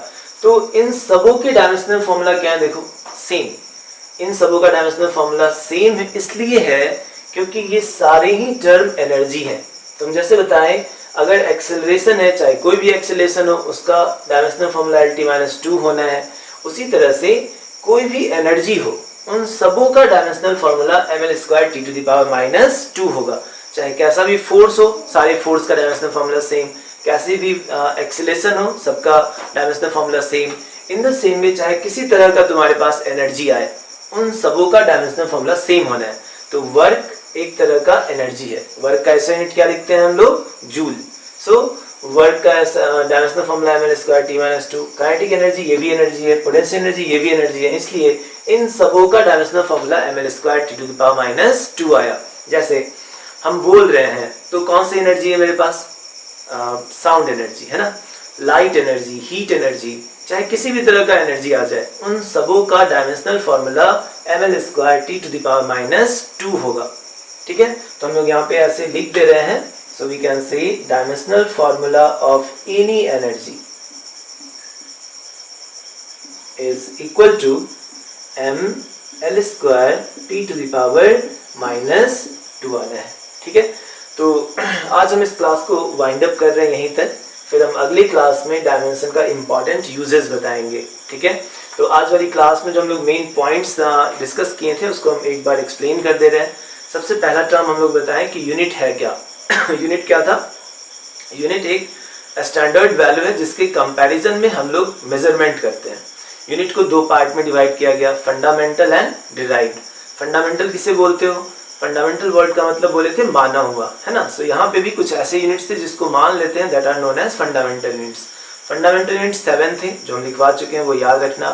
तो इन सबों के डायमेंशनल फॉर्मूला क्या है, देखो सेम। इन सबों का डायमेंशनल फॉर्मूला सेम है, इसलिए है क्योंकि ये सारे ही टर्म एनर्जी हैं। तुम जैसे बताएं, अगर एक्सेलरेशन है, चाहे कोई भी एक्सेलरेशन हो, उसका डायमेंशनल फॉर्मूला lt-2 होना है। उसी तरह से कोई भी एनर्जी हो, उन सबों का dimensional formula ml² t to the power -2 होगा। चाहे कैसा भी फोर्स हो, सारे फोर्स का डायमेंशनल फॉर्मूला सेम। कैसी भी एक्सेलरेशन हो, सबका dimensional formula same. In the same way चाहे किसी तरह का तुम्हारे पास एनर्जी आए, उन सबों का डायमेंशनल फॉर्मूला सेम होना है। तो वर्क एक तरह का एनर्जी है। वर्क का ऐसा यूनिट क्या लिखते हैं हम लोग, जूल। सो वर्क का dimensional formula ml² t-2। Kinetic energy ये भी एनर्जी है, पोटेंशियल एनर्जी ये भी एनर्जी है, इसलिए इन सबों का dimensional formula ml² t to the power -2 आया। जैसे हम बोल रहे हैं तो कौन सी एनर्जी है मेरे पास, साउंड एनर्जी, है ना। लाइट एनर्जी, हीट एनर्जी, चाहे किसी भी तरह का एनर्जी आ जाए, उन सबों का dimensional formula ml² t to the power -2 होगा। ठीक है, तो हम लोग यहाँ पे ऐसे लिख दे रहे हैं। So we can say dimensional formula of any energy is equal to ml² t to the power -2 आना है। ठीक है, तो आज हम इस क्लास को वाइंड अप कर रहे हैं यहीं तक। फिर हम अगली क्लास में डायमेंशन का इंपॉर्टेंट यूजेस बताएंगे। ठीक है, तो आज वाली क्लास में जो हम लोग मेन पॉइंट्स डिस्कस किए थे उसको हम एक बार एक्सप्लेन कर दे रहे हैं। सबसे पहला टर्म हम लोग बताएं कि यूनिट है क्या। यूनिट क्या था, यूनिट एक स्टैंडर्ड वैल्यू है जिसके कंपैरिजन में हम लोग मेजरमेंट करते हैं। यूनिट को दो पार्ट में डिवाइड किया गया, फंडामेंटल एंड डिराइव्ड। फंडामेंटल किसे बोलते हो, फंडामेंटल वर्ड का मतलब बोले थे माना हुआ, है ना। सो यहाँ पे भी कुछ ऐसे यूनिट्स थे जिसको मान लेते हैं, that are known as fundamental units. Fundamental units 7 थे जो हम लिखवा चुके हैं, वो याद रखना।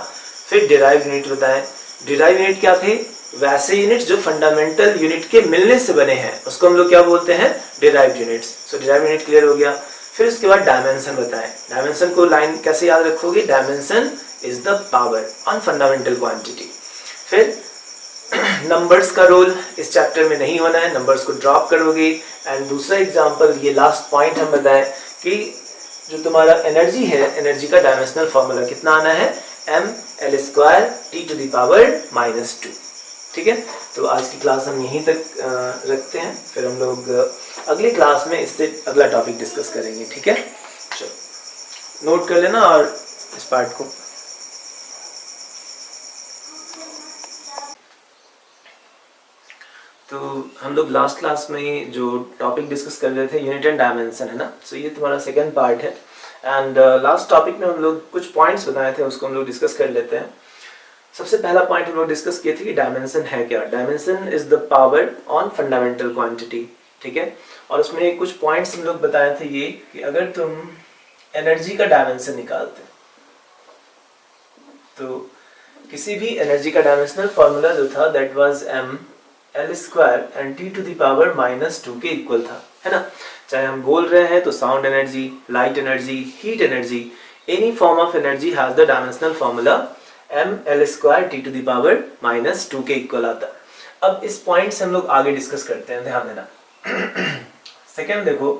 फिर डिराइव यूनिट बताएं। डिराइव यूनिट क्या थे, वैसे यूनिट्स जो फंडामेंटल यूनिट के मिलने से बने हैं उसको हम लोग क्या बोलते हैं, डिराइव यूनिट्स। सो डिराइव यूनिट क्लियर हो गया। फिर उसके बाद डायमेंशन बताएं। डायमेंशन को लाइन कैसे याद रखोगे, dimension is the power on fundamental quantity. फिर नंबर्स का रोल इस चैप्टर में नहीं होना है, नंबर्स को ड्रॉप करोगे। एंड दूसरा एग्जांपल, ये लास्ट पॉइंट हम बताएं कि जो तुम्हारा एनर्जी है, एनर्जी का डायमेंशनल फॉर्मूला कितना आना है, ml² t to the power -2। ठीक है, तो आज की क्लास हम यहीं तक रखते हैं। फिर हम लोग अगली क्लास में इससे अगला टॉपिक डिस्कस करेंगे। ठीक है, चलो नोट कर लेना और इस पार्ट को। तो हम लोग लास्ट क्लास में जो टॉपिक डिस्कस कर रहे थे यूनिट एंड डायमेंशन, है ना। सो ये तुम्हारा सेकंड पार्ट है। एंड लास्ट टॉपिक में हम लोग कुछ पॉइंट्स बताए थे, उसको हम लोग डिस्कस कर लेते हैं। सबसे पहला पॉइंट हम लोग डिस्कस किए थे कि डायमेंशन है क्या। Dimension is the power on fundamental quantity. ठीक है, और उसमें कुछ पॉइंट्स हम लोग बताए थे ये कि अगर तुम एनर्जी का डायमेंशन निकालते तो किसी भी एनर्जी का डायमेंशनल फॉर्मूला जो था that was ml² and t to the power -2 के इक्वल था, है ना। चाहे हम बोल रहे हैं तो sound energy, light energy, heat energy, any form of energy has the dimensional formula ml² t to the power -2 के इक्वल आता है। अब इस पॉइंट से हम लोग आगे डिस्कस करते हैं, ध्यान देना। सेकेंड देखो,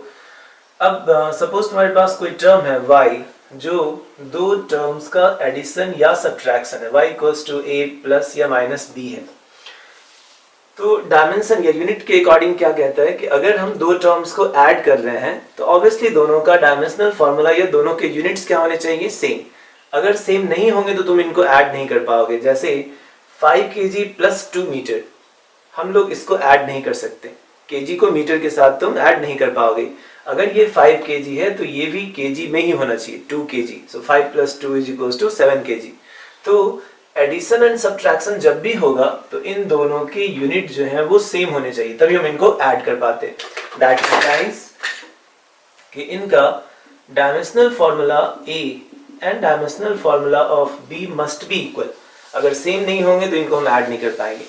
अब सपोज तुम्हारे पास कोई टर्म है y जो दो टर्म्स का एडिशन या सब्ट्रैक्शन है, y equals to a plus या माइनस b है। तो डायमेंशन या यूनिट के अकॉर्डिंग क्या कहता है कि अगर हम दो टर्म्स को ऐड कर रहे हैं तो ऑब्वियसली दोनों का डायमेंशनल फॉर्मूला या दोनों के यूनिट्स क्या होने चाहिए, सेम। अगर सेम नहीं होंगे तो तुम इनको ऐड नहीं कर पाओगे। जैसे 5 kg प्लस 2 मीटर, हम लोग इसको ऐड नहीं कर सकते, kg को मीटर के साथ तुम ऐड नहीं कर पाओगे। अगर ये 5 kg है तो ये भी kg में ही होना चाहिए, 2 kg। So 5 plus 2 is equals to 7 kg। तो एडिशन एंड सब्ट्रैक्शन जब भी होगा तो इन दोनों की यूनिट जो है वो सेम होने चाहिए, तभी हम इनको ऐड कर पाते। दैट मीन्स कि इनका dimensional formula a and dimensional formula of b must B equal. अगर सेम नहीं होंगे तो इनको हम ऐड नहीं कर पाएंगे।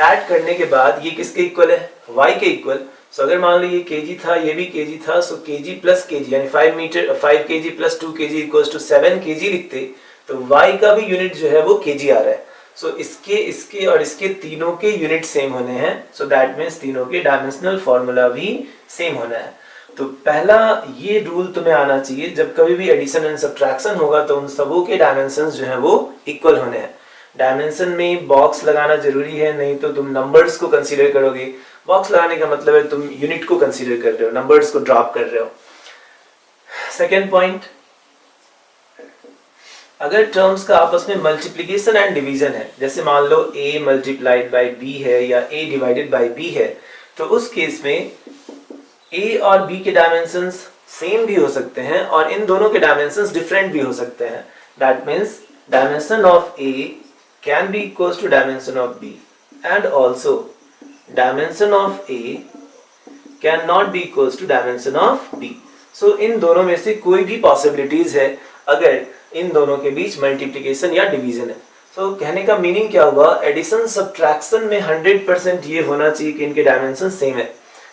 ऐड करने के बाद ये किसके इक्वल है, y के इक्वल। सो अगर मान लो ये kg था, ये भी kg था, सो kg प्लस kg यानी 5 kg plus 2 kg equals to 7 kg लिखते तो y का भी यूनिट जो है वो kg आ रहा है। सो इसके इसके और इसके तीनों के यूनिट सेम होने हैं। सो दैट मीन्स तीनों के डायमेंशनल फॉर्मूला भी सेम होना है। तो पहला ये रूल तुम्हें आना चाहिए, जब कभी भी एडिशन एंड सब्ट्रैक्शन होगा तो उन सबों के डायमेंशंस जो है वो इक्वल होने हैं। डायमेंशन में बॉक्स लगाना जरूरी है, नहीं तो तुम नंबर्स को कंसीडर करोगे। बॉक्स लगाने का मतलब है तुम यूनिट को कंसीडर कर रहे हो, नंबर्स को ड्रॉप कर रहे हो। सेकेंड पॉइंट, अगर टर्म्स का आपस में मल्टीप्लिकेशन एंड डिवीजन है, जैसे मान लो a मल्टीप्लाइड बाई b है या a डिवाइडेड बाई b है, तो उस केस में a और b के डायमेंशंस सेम भी हो सकते हैं और इन दोनों के डायमेंशंस डिफरेंट भी हो सकते हैं। That means dimension of a can be equals to dimension of b and also dimension of a can not be equals to dimension of b। So इन दोनों में से कोई भी पॉसिबिलिटीज है अगर इन दोनों के बीच मल्टीप्लिकेशन या डिवीजन है। सो कहने का मीनिंग क्या हुआ, एडिशन सब्ट्रैक्शन में 100% ये होना चाहिए कि इनके डायमेंशन सेम है,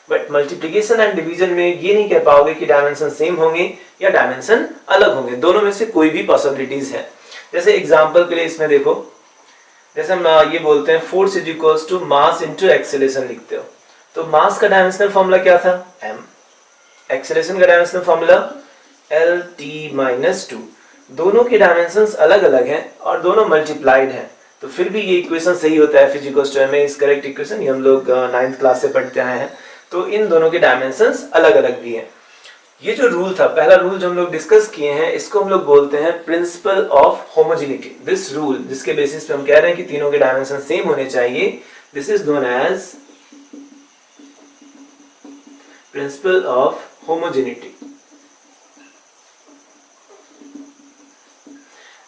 बट मल्टीप्लिकेशन एंड डिवीजन में ये नहीं कह पाओगे कि डायमेंशन सेम होंगे या डायमेंशन अलग होंगे, दोनों में से कोई भी पॉसिबिलिटीज है। जैसे एग्जांपल के लिए इसमें देखो, जैसे हम ये बोलते हैं force is equals to mass into acceleration लिखते हो, तो मास का डायमेंशनल फॉर्मूला क्या था, m। एक्सेलरेशन का डायमेंशनल फॉर्मूला lt माइनस 2। दोनों के डायमेंशंस अलग अलग हैं और दोनों मल्टीप्लाइड हैं, तो फिर भी ये इक्वेशन सही होता है। F is equals to ma is correct equation, ये हम लोग 9th क्लास से पढ़ते आए हैं। तो इन दोनों के डायमेंशंस अलग अलग भी हैं। ये जो रूल था, पहला रूल जो हम लोग डिस्कस किए हैं, इसको हम लोग बोलते हैं principal of homogeneity. This rule, जिसके बेसिस पे हम कह रहे हैं कि तीनों के डायमेंशन सेम होने चाहिए, this is known as principle of homogeneity.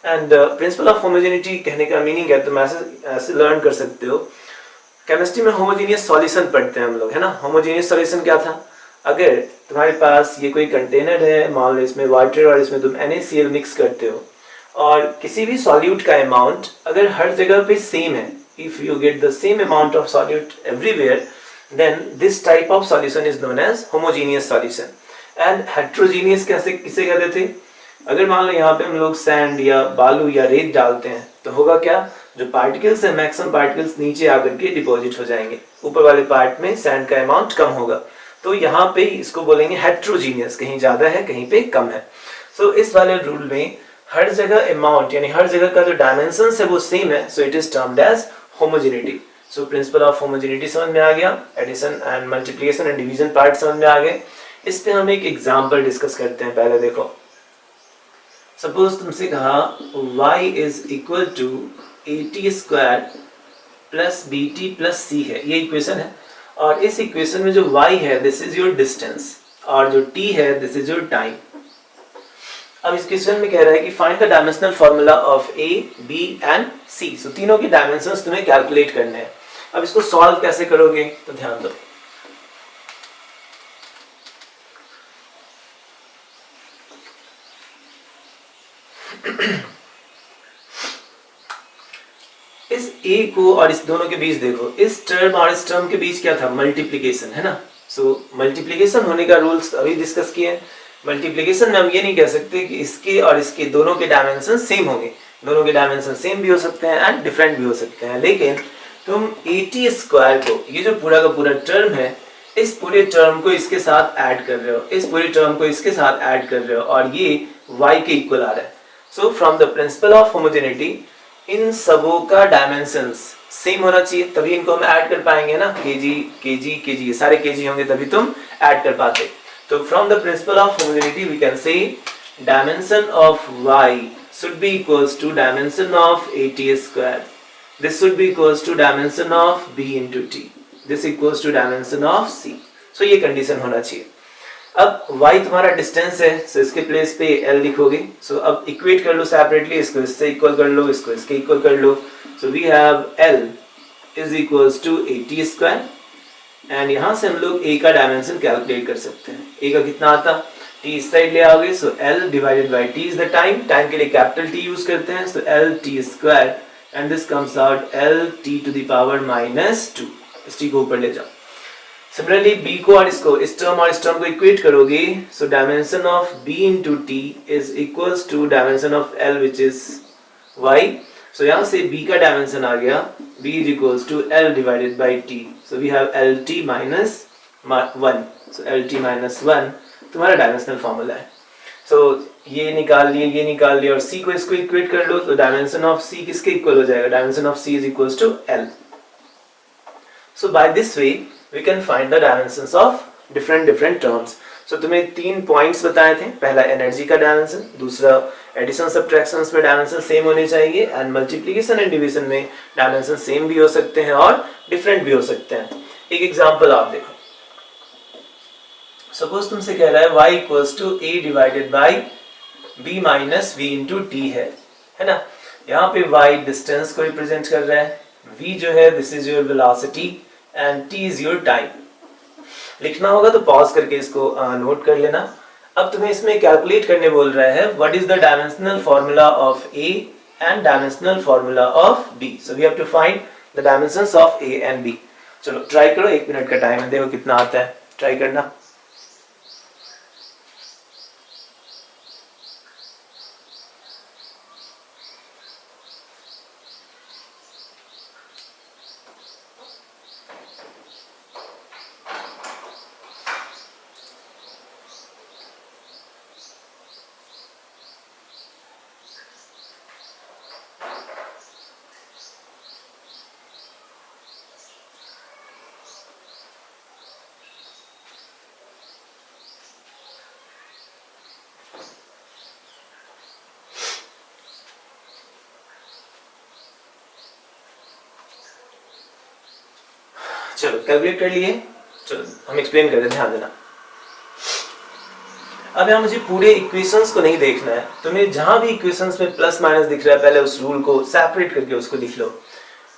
And principle of homogeneity कहने का मीनिंग है, तुम ऐसे लर्न कर सकते हो। केमिस्ट्री में होमोजेनियस सॉल्यूशन पढ़ते हैं हम लोग, है ना। होमोजेनियस सॉल्यूशन क्या था, अगर तुम्हारे पास ये कोई कंटेनर है, मान लो इसमें वाटर और इसमें तुम NaCl मिक्स करते हो, और किसी भी सॉल्यूट का अमाउंट अगर हर जगह पे सेम है, if you get the same amount of solute everywhere, then this type of solution is known as homogeneous solution. And heterogeneous कैसे किसे कहते थे, अगर मान लो यहाँ पे हम लोग सैंड या बालू या रेत डालते हैं तो होगा क्या, जो पार्टिकल्स है मैक्सिमम पार्टिकल्स नीचे आकर के डिपॉजिट हो जाएंगे, ऊपर वाले पार्ट में सैंड का अमाउंट कम होगा। तो यहाँ पे इसको बोलेंगे हेट्रोजीनियस, कहीं ज्यादा है कहीं पे कम है। सो इस वाले रूल में हर जगह अमाउंट यानी हर जगह का जो डायमेंशन है वो सेम है, so it is termed as homogeneity. So principle of homogeneity समझ में आ गया, addition and multiplication and division part समझ में आ गए। इस पे हम एक एग्जाम्पल डिस्कस करते हैं। पहले देखो, सपोज तुमसे कहा y is equal to at square plus bt plus c है, ये इक्वेशन है। और इस इक्वेशन में जो y है दिस इज योर डिस्टेंस और जो t है दिस इज योर टाइम। अब इस क्वेश्चन में कह रहा है कि find the dimensional formula of a, b and c। सो तीनों के डायमेंशंस तुम्हें कैलकुलेट करने हैं। अब इसको सॉल्व कैसे करोगे, तो ध्यान दो। इस a को और इस दोनों के बीच देखो, इस टर्म और इस टर्म के बीच क्या था, मल्टीप्लिकेशन है ना। सो मल्टीप्लिकेशन होने का रूल्स अभी डिस्कस किए हैं। मल्टीप्लिकेशन में हम ये नहीं कह सकते कि इसके और इसके दोनों के डायमेंशन सेम होंगे, दोनों के डायमेंशन सेम भी हो सकते हैं एंड डिफरेंट भी हो सकते हैं, लेकिन तुम AT² को, ये जो पूरा का पूरा टर्म है, इस पूरे टर्म को इसके साथ ऐड कर रहे हो, इस पूरे टर्म को इसके साथ ऐड कर रहे हो, और ये y के इक्वल आ रहा है। So from the principle of homogeneity, इन सबों का डायमेंशंस सेम होना चाहिए, तभी इनको हम ऐड कर पाएंगे ना। kg kg kg सारे kg होंगे तभी तुम ऐड कर पाते। तो from the principle of homogeneity we can say dimension of y should be equals to dimension of AT². This should be equals to dimension of B into T. This equals to dimension of C. So ये condition होना चाहिए। अब y तुम्हारा distance है, so इसके place पे L लिखोगे। So अब इक्वेट कर लो सेपरेटली, इसको इससे इक्वल कर लो, इसको इसके इक्वल कर लो। So we have L is equals to AT², and यहाँ से हम लोग a का डायमेंशन कैलकुलेट कर सकते हैं। a का कितना आता, t इस साइड ले आओगे, so L divided by t is the time, time के लिए कैपिटल T यूज करते हैं, so LT² and this comes out LT to the power -2। इस t को ऊपर ले जाओ। सिमिलरली b को और इसको, इस टर्म और इस टर्म को इक्वेट करोगे, so dimension of b into t is equals to dimension of L which is y। So यहाँ से b का डायमेंशन आ गया, b is equals to L divided by t, so we have LT -1, so LT -1 तुम्हारा dimensional formula है। सो ये निकाल लिए, ये निकाल लिया, और c को इसको इक्वेट कर लो, तो डायमेंशन ऑफ c किसके इक्वल हो जाएगा, dimension of c is equals to L। So by this way we can find the dimensions of different terms. So तुम्हें 3 पॉइंट्स बताए थे, पहला एनर्जी का डायमेंशन, दूसरा एडिशन सब्ट्रैक्शंस में डायमेंशन सेम होने चाहिए, एंड मल्टीप्लिकेशन एंड डिवीजन में डायमेंशन सेम भी हो सकते हैं और डिफरेंट भी हो सकते हैं। एक एग्जांपल आप देखो, सपोज तुमसे कह रहा है y equals to a divided by b minus v into t है ना। यहाँ पे y डिस्टेंस को रिप्रेजेंट कर रहा है, v जो है this is your velocity and t is your time. लिखना होगा तो पॉज करके इसको नोट कर लेना। अब तुम्हें इसमें कैलकुलेट करने बोल रहा है what is the dimensional formula of a and dimensional formula of b। So we have to find the dimensions of a and b। चलो ट्राई करो, 1 मिनट का टाइम है, देखो कितना आता है, ट्राई करना। चलो कैलकुलेट कर लिए, चलो हम एक्सप्लेन करते हैं, ध्यान देना। अब यहाँ मुझे पूरे इक्वेशंस को नहीं देखना है, तुम्हें जहां भी इक्वेशंस में प्लस माइनस दिख रहा है पहले उस रूल को सेपरेट करके उसको लिख लो।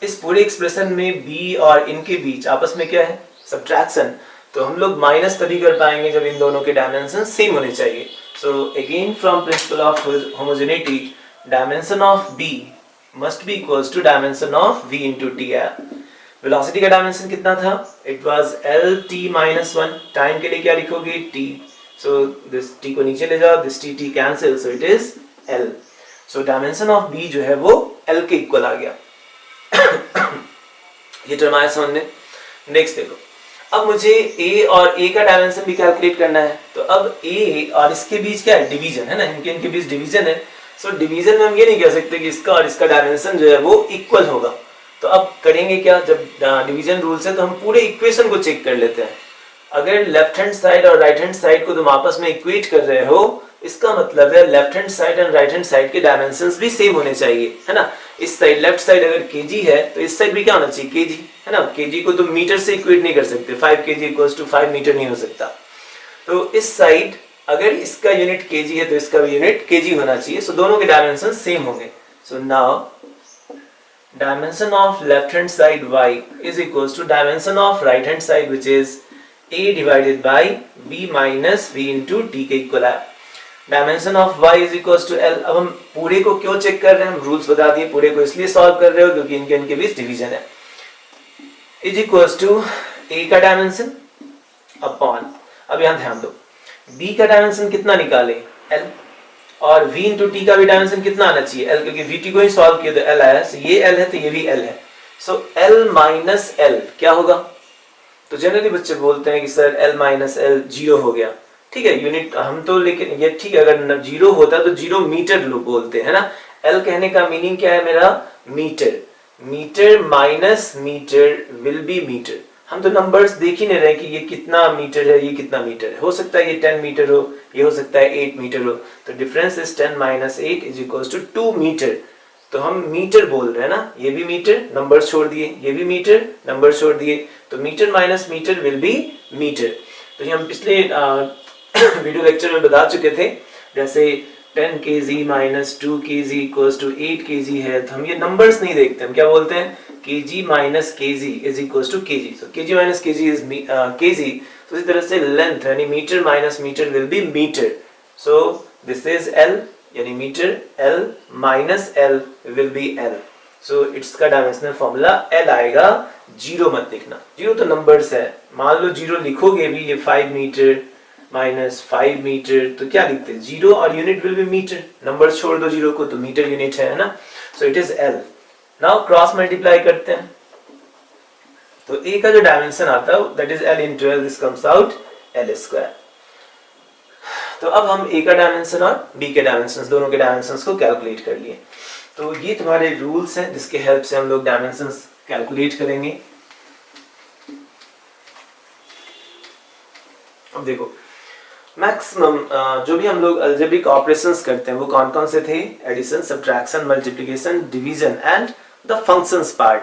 इस पूरे एक्सप्रेशन में b और इनके बीच आपस में क्या है, सब्ट्रैक्शन, तो हम लोग माइनस तभी कर पाएंगे जब इन दोनों के डायमेंशन सेम होने चाहिए। So again from principle of homogeneity, dimension of b must be equals to dimension of v into t है। वेलोसिटी का डायमेंशन कितना था, इट वाज LT -1, टाइम के लिए क्या लिखोगे t, सो दिस t को नीचे ले जाओ, this t cancel, so it is L। So dimension of b जो है वो L के इक्वल आ गया। ये टर्म आया समझ में। नेक्स्ट देखो, अब मुझे a और a का डायमेंशन भी कैलकुलेट करना है, तो अब a और इसके बीच क्या है, डिवीजन है ना, इनके बीच डिवीजन है। सो डिवीजन में हम ये नहीं कह सकते कि इसका और इसका डायमेंशन जो है वो इक्वल होगा। तो अब करेंगे क्या, जब डिवीजन रूल से तो हम पूरे इक्वेशन को चेक कर लेते हैं। अगर लेफ्ट हैंड साइड और राइट हैंड साइड को तुम आपस में इक्वेट कर रहे हो, इसका मतलब है left hand side and right hand side के डायमेंशंस भी सेम होने चाहिए, है ना। इस साइड लेफ्ट साइड अगर kg है तो इस साइड भी क्या होना चाहिए, kg, है ना। kg को तुम मीटर से इक्वेट नहीं कर सकते, 5 kg इक्वल्स टू 5 मीटर नहीं हो सकता। तो इस साइड अगर इसका यूनिट kg है तो इसका भी यूनिट kg होना चाहिए, सो दोनों के डायमेंशन सेम होंगे। So now dimension of left hand side y is equals to dimension of right hand side which is a divided by b minus v into t के इक्वल है। dimension of y is equals to L। अब हम पूरे को क्यों check कर रहे हैं, हम रूल्स बता दिए, पूरे को इसलिए सॉल्व कर रहे हो क्योंकि इनके बीच डिवीजन है। is equals to a का डायमेंशन अपॉन, अब यहाँ ध्यान दो, b का डायमेंशन कितना निकाले, L, और v into t का भी डायमेंशन कितना आना चाहिए, L, क्योंकि vt को ही सॉल्व किया तो L आया, so ये L है तो ये भी L है। सो L माइनस L क्या होगा? तो जनरली बच्चे बोलते हैं कि सर L माइनस L 0 हो गया, ठीक है यूनिट हम तो, लेकिन ये ठीक है अगर 0 होता तो 0 मीटर लोग बोलते हैं ना। L कहने का मीनिंग क्या है मेरा? Metre. Metre minus metre will be metre. हम तो नंबर्स देख ही नहीं रहे कि ये कितना मीटर है, ये कितना मीटर है। हो सकता है ये 10 मीटर हो, ये हो सकता है 8 मीटर हो। तो difference is 10 minus 8 is equals to 2 metre. तो हम मीटर बोल रहे हैं ना, ये भी मीटर, नंबर छोड़ दिए, ये भी मीटर, नंबर छोड़ दिए, तो metre minus metre will be metre. तो ये हम पिछले वीडियो लेक्चर में बता चुके थे। जैसे 10 kg minus 2 kg equals to 8 kg है, तो हम ये नंबर्स नहीं देखते, हम क्या बोलते हैं? kg minus kg is equals to kg। So kg minus kg is kg। तो इसी तरह से लेंथ यानी metre minus metre will be metre. So this is L यानी metre, L minus L will be L। So it's का dimensional formula L आएगा। 0 मत लिखना, 0 तो नंबर्स है। मान लो 0 लिखोगे भी, ये 5 मीटर माइनस 5 मीटर, तो क्या लिखते हैं? 0 और unit will be metre, number छोड़ दो 0 को, तो मीटर यूनिट है ना। So it is L। Now cross multiply करते हैं, तो A का जो डायमेंशन आता है that is L into L, this comes out L square. तो अब हम A का डायमेंशन और B के डायमेंशन, दोनों के डायमेंशंस को कैलकुलेट कर लिए। तो ये तुम्हारे रूल्स हैं जिसके हेल्प से हम लोग डायमेंशंस कैलकुलेट करेंगे। अब देखो मैक्सिमम जो भी हम लोग अलजेब्रिक ऑपरेशंस करते हैं वो कौन कौन से थे? Addition, subtraction, multiplication, division and the functions part.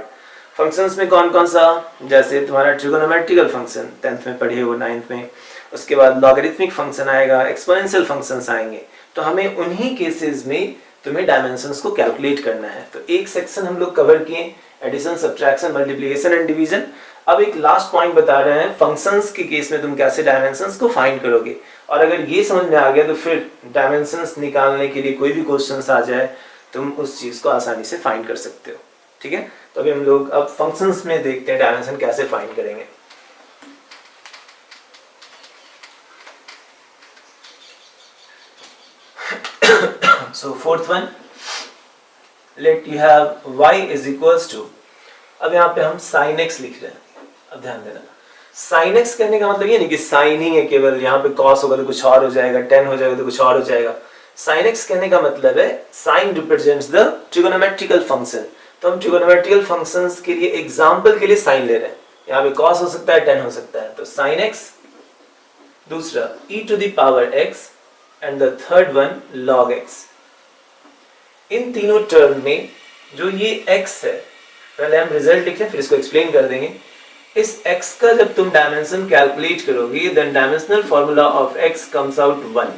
Functions में कौन कौन सा? जैसे तुम्हारा ट्रिगोनोमेट्रिकल फंक्शन 10th में पढ़े हो, 9th में। उसके बाद लॉगरिथमिक फंक्शन आएगा, एक्सपोनेंशियल फंक्शंस आएंगे। तो हमें उन्हीं केसेस में तुम्हें डायमेंशंस को कैलकुलेट करना है। तो एक सेक्शन हम लोग कवर किए, addition, subtraction, multiplication and division. अब एक लास्ट पॉइंट बता रहे हैं, फंक्शंस के केस में तुम कैसे डायमेंशंस को फाइंड करोगे। और अगर ये समझ में आ गया तो फिर डायमेंशंस निकालने के लिए कोई भी क्वेश्चंस आ जाए तुम उस चीज को आसानी से फाइंड कर सकते हो, ठीक है। तो अभी हम लोग अब फंक्शंस में देखते हैं डायमेंशन कैसे फाइंड करेंगे। So fourth one, let you have y is equals to, अब यहाँ पे हम sin x लिख रहे हैं। अब ध्यान देना, sin x कहने का मतलब ये नहीं कि sin ही है केवल, यहाँ पे cos होगा तो कुछ और हो जाएगा, tan हो जाएगा तो कुछ और हो जाएगा। sin x कहने का मतलब है sin represents the trigonometrical function। तो हम trigonometrical functions के लिए एग्जाम्पल के लिए sin ले रहे हैं। यहाँ पे cos हो सकता है, tan हो सकता है, तो sin x, दूसरा e to the power x and the third one log x। इन तीनों टर्म में जो ये x है, पहले हम रिजल्ट लिखें फिर इसको एक्सप्लेन कर देंगे। इस x का जब तुम डायमेंशन कैलकुलेट करोगे then dimensional formula of x comes out 1।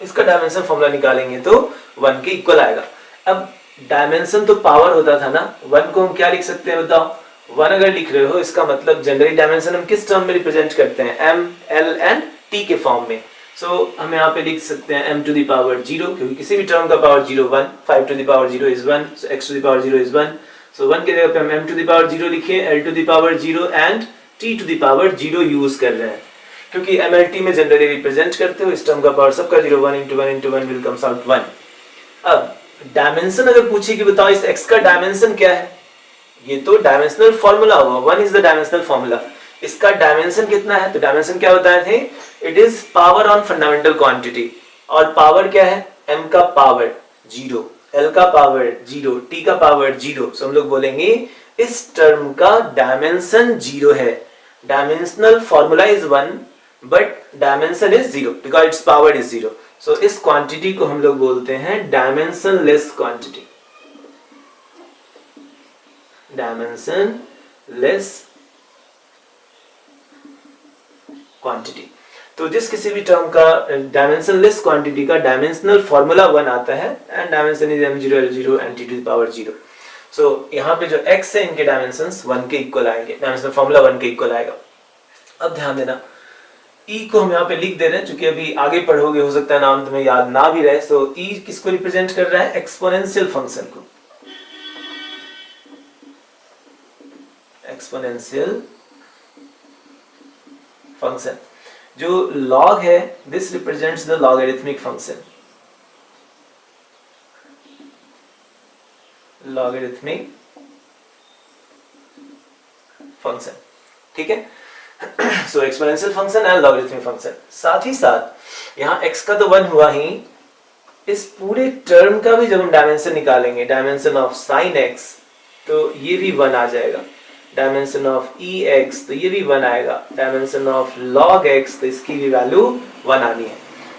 इसका डायमेंशन फॉर्मूला निकालेंगे तो 1 के इक्वल आएगा। अब डायमेंशन तो पावर होता था ना, 1 को हम क्या लिख सकते हैं बताओ? 1 अगर लिख रहे हो इसका मतलब जनरली डायमेंशन हम किस टर्म में रिप्रेजेंट करते हैं? m, l एंड t के फॉर्म में। हम यहाँ पे लिख सकते हैं m to the power 0, क्योंकि किसी भी टर्म का power 0 1, 5 to the power 0 is 1, so x to the power 0 is 1। so 1 के जगह पे हम m to the power 0 लिखे, l to the power 0 and t to the power 0 use कर रहे हैं, क्योंकि mlt में जनरली रिप्रेजेंट करते हो इस टर्म का पावर सबका 0, 1 into 1 into 1 will comes out 1। अब डायमेंशन अगर पूछे कि बताओ इस x का डायमेंशन क्या है, ये तो डायमेंशनल फॉर्मूला होगा, 1 इज द डायमेंशनल फॉर्मूला। इसका डायमेंशन कितना है? तो डायमेंशन क्या बताए थे? It is power on fundamental quantity, और पावर क्या है? m का पावर 0, l का पावर 0, t का पावर 0। सो हम लोग बोलेंगे इस टर्म का डायमेंशन 0 है। Dimensional formula is 1 but dimension is 0 because it's power is 0। सो इस क्वांटिटी को हम लोग बोलते हैं dimension less quantity, dimension less quantity. तो जिस किसी भी टर्म का डायमेंशन लेस क्वांटिटी का डायमेंशनल फॉर्मूला 1 आता है and dimension is m0 l0 and t to the power 0। सो यहाँ पे जो x है इनके डायमेंशंस 1 के इक्वल आएंगे, डायमेंशनल फॉर्मूला 1 के इक्वल आएगा। अब ध्यान देना e को हम यहाँ पे लिख दे रहे हैं, क्योंकि अभी आगे पढ़ोगे हो सकता है नाम तुम्हें याद ना भी रहे। सो e किसको रिप्रेजेंट कर रहा है? एक्सपोनेंशियल फंक्शन को, एक्सपोनेंशियल फंक्शन। जो log है this represents the logarithmic function, logarithmic function, ठीक है। So exponential function and logarithmic function. साथ ही साथ यहाँ x का तो 1 हुआ ही, इस पूरे टर्म का भी जब हम डायमेंशन निकालेंगे, डायमेंशन ऑफ साइन x, तो ये भी 1 आ जाएगा, डायमेंशन ऑफ ex तो ये भी 1 आएगा, डायमेंशन ऑफ log x तो इसकी भी वैल्यू 1 आनी है।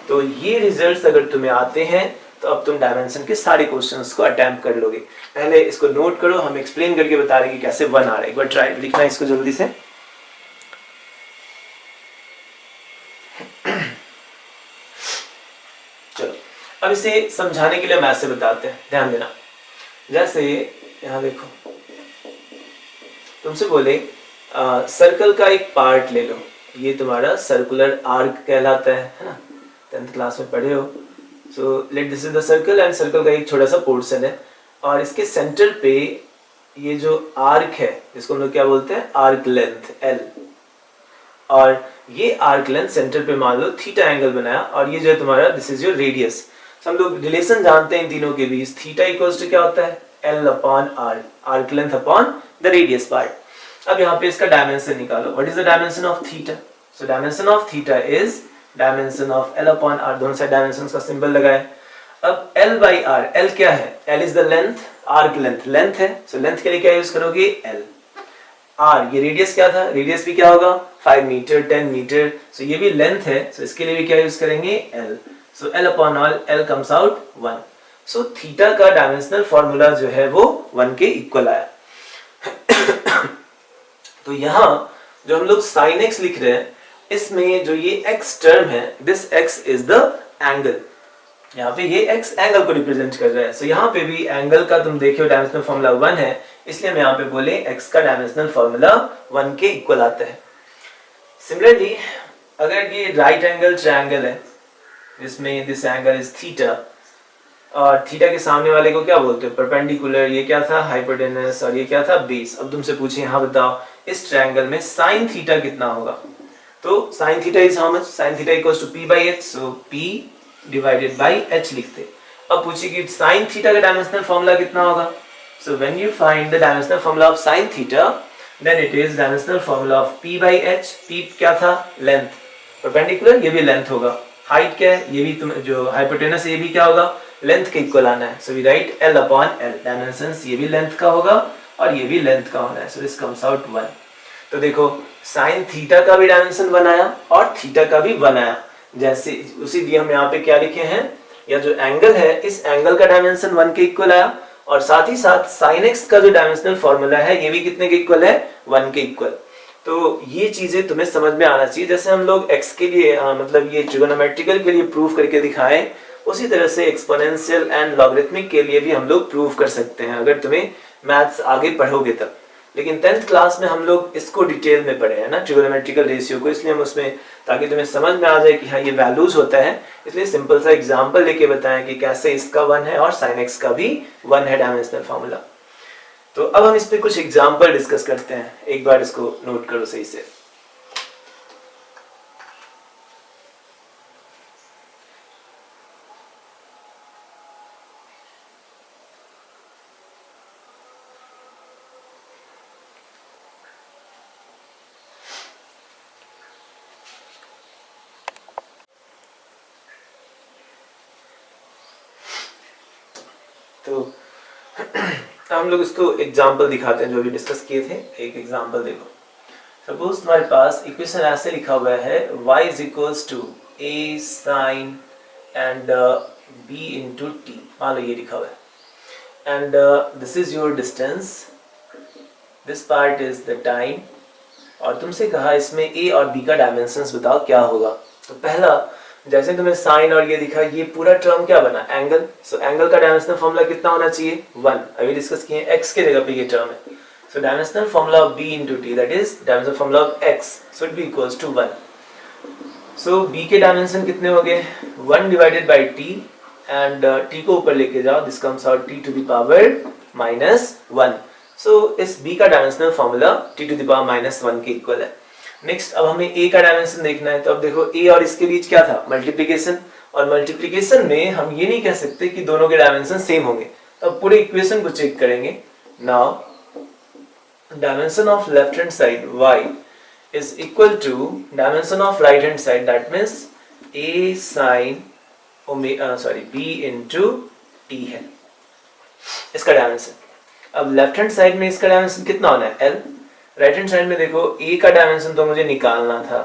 तो ये रिजल्ट्स अगर तुम्हें आते हैं तो अब तुम डायमेंशन के सारे क्वेश्चंस को अटेम्प्ट कर लोगे। पहले इसको नोट करो, हम एक्सप्लेन करके बता रहे हैं कि कैसे 1 आ रहा है। एक बार ट्राई लिखना इसको जल्दी से। चलो अब इसे समझाने के लिए मैथ से बताते हैं, ध्यान देना। जैसे यहाँ देखो, तुमसे बोले सर्कल का एक पार्ट ले लो, ये तुम्हारा सर्कुलर आर्क कहलाता है ना, 10th क्लास में पढ़े हो। So let this is the circle and circle का एक छोटा सा पोर्शन है और इसके सेंटर पे ये जो आर्क है जिसको हम लोग क्या बोलते हैं, आर्क लेंथ L, और ये आर्क लेंथ सेंटर पे मान लो थीटा एंगल बनाया और ये जो है तुम्हारा दिस इज योर रेडियस। हम लोग रिलेशन जानते हैं इन तीनों के बीच, थीटा इक्वल्स टू क्या होता है, L upon R, arc length upon the radius part. अब यहाँ पे इसका डायमेंशन निकालो, what is the dimension of theta. So dimension of theta is dimension of L upon R, दोनों साइड डायमेंशन का सिंबल लगाए। अब L बाई R, L क्या है, L is the length, arc length length है, so length के लिए क्या यूज करोगे, L। R ये रेडियस क्या था, रेडियस भी क्या होगा 5 मीटर 10 मीटर, सो ये भी लेंथ है, सो इसके लिए भी क्या यूज करेंगे L। सो L upon all L comes out 1। So theta का डायमेंशनल फॉर्मूला जो है वो 1 के इक्वल आया। तो यहाँ जो हम लोग sin x लिख रहे हैं, इसमें जो ये x टर्म है, this x is the angle, यहाँ पे ये x एंगल को रिप्रेजेंट कर रहा है। सो यहाँ पे भी एंगल का तुम देखियो डायमेंशनल फॉर्मूला 1 है, इसलिए हम यहाँ पे बोले x का डायमेंशनल फॉर्मूला 1 के इक्वल आता है। सिमिलरली अगर ये राइट एंगल ट्रायंगल है जिसमें दिस एंगल इज थीटा, और थीटा के सामने वाले को क्या बोलते हो, परपेंडिकुलर, ये क्या था हाइपोटेनस, और ये क्या था बेस। अब तुमसे पूछे यहाँ बताओ इस ट्रायंगल में साइन थीटा कितना होगा, तो sine theta is how much, sine theta equals to p by h, so p divided by h लिखते। अब पूछिए कि साइन थीटा का डायमेंशनल फॉर्मूला कितना होगा, so when you find the dimensional formula of sine theta then it is dimensional formula of p by h। p क्या था, length, perpendicular ये भी लेंथ होगा, हाइट क्या है, ये भी तुम जो हाइपोटेनस ये भी क्या होगा, लेंथ के इक्वल आना है। So we write L upon L, dimensions ये भी लेंथ का होगा और ये भी लेंथ का होना है, सो दिस कम्स आउट 1। तो देखो साइन थीटा का भी डायमेंशन बनाया और थीटा का भी बनाया, जैसे उसी लिए हम यहाँ पे क्या लिखे हैं, या जो एंगल है इस एंगल का डायमेंशन 1 के इक्वल आया, और साथ ही साथ साइन x का जो डायमेंशनल फॉर्मूला है ये भी कितने के इक्वल है, 1 के इक्वल। तो ये चीजें तुम्हें समझ में आना चाहिए। जैसे हम लोग x के लिए मतलब ये ट्रिगोनोमेट्रिकल के लिए प्रूव करके दिखाएं, उसी तरह से एक्सपोनेंशियल एंड लॉगरिथमिक के लिए भी हम लोग प्रूव कर सकते हैं अगर तुम्हें मैथ्स आगे पढ़ोगे तब। लेकिन 10th क्लास में हम लोग इसको डिटेल में पढ़े हैं ना, ट्रिगोनोमेट्रिकल रेशियो को, इसलिए हम उसमें ताकि तुम्हें समझ में आ जाए कि हाँ ये वैल्यूज होता है, इसलिए सिंपल सा एग्जांपल लेके बताएं कि कैसे इसका 1 है और sin x का भी 1 है डायमेंशनल फॉर्मूला। तो अब हम इस पे कुछ एग्जांपल डिस्कस करते हैं, एक बार इसको नोट करो सही से। तो हम लोग इसको एग्जांपल दिखाते हैं जो भी डिस्कस किए थे। एक एग्जांपल देखो, सपोज तुम्हारे पास इक्वेशन ऐसे लिखा हुआ है y is equals to a sin and b into T, मान लो ये लिखा हुआ है, and this is your distance, this part is the time, और तुमसे कहा इसमें a और b का डायमेंशंस बताओ क्या होगा। तो पहला जैसे तुम्हें साइन और ये दिखा, ये पूरा टर्म क्या बना, एंगल। सो एंगल का डायमेंशनल फॉर्मूला कितना होना चाहिए, 1। अभी डिस्कस किए x के जगह पे ये टर्म है, so dimensional formula of b into t, that is dimensional formula of x should be equals to 1। So b के डायमेंशन कितने हो गए, 1 divided by t, and t को ऊपर लेके जाओ, this comes out t to the power -1। So इस b का dimensional formula t to the power -1 के इक्वल है। नेक्स्ट अब हमें a का डायमेंशन देखना है, तो अब देखो a और इसके बीच क्या था, मल्टीप्लिकेशन, और मल्टीप्लिकेशन में हम ये नहीं कह सकते कि दोनों के डायमेंशन सेम होंगे, तो अब पूरे इक्वेशन को चेक करेंगे। Now dimension of left hand side y is equal to dimension of right hand side, that means a sin b into t है इसका डायमेंशन। अब लेफ्ट हैंड साइड में इसका डायमेंशन कितना होना है l, राइट हैंड साइड में देखो a का डायमेंशन तो मुझे निकालना था,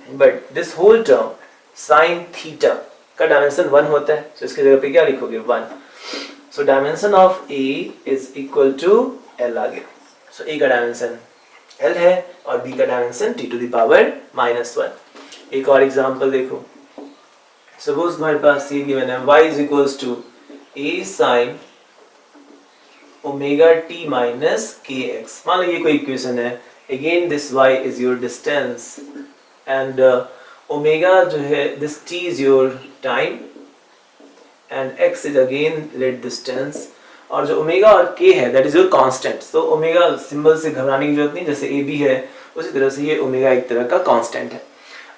but this whole term sin theta का डायमेंशन 1 होता है, तो इसकी जगह पे क्या लिखोगे 1। So dimension of a is equal to l आ गया। सो a का डायमेंशन l है और b का dimension t to the power -1। एक और एग्जांपल देखो, सपोज हमारे पास ये गिवन है y is equals to a sin omega t minus kx। मान लो ये कोई इक्वेशन है, again this y is your distance and omega जो है this t is your time and x is again let distance, और जो ओमेगा और k है दैट इज योर कांस्टेंट। तो ओमेगा सिंबल से घबराने की जरूरत नहीं, जैसे a b है उसी तरह से ये ओमेगा एक तरह का कांस्टेंट है।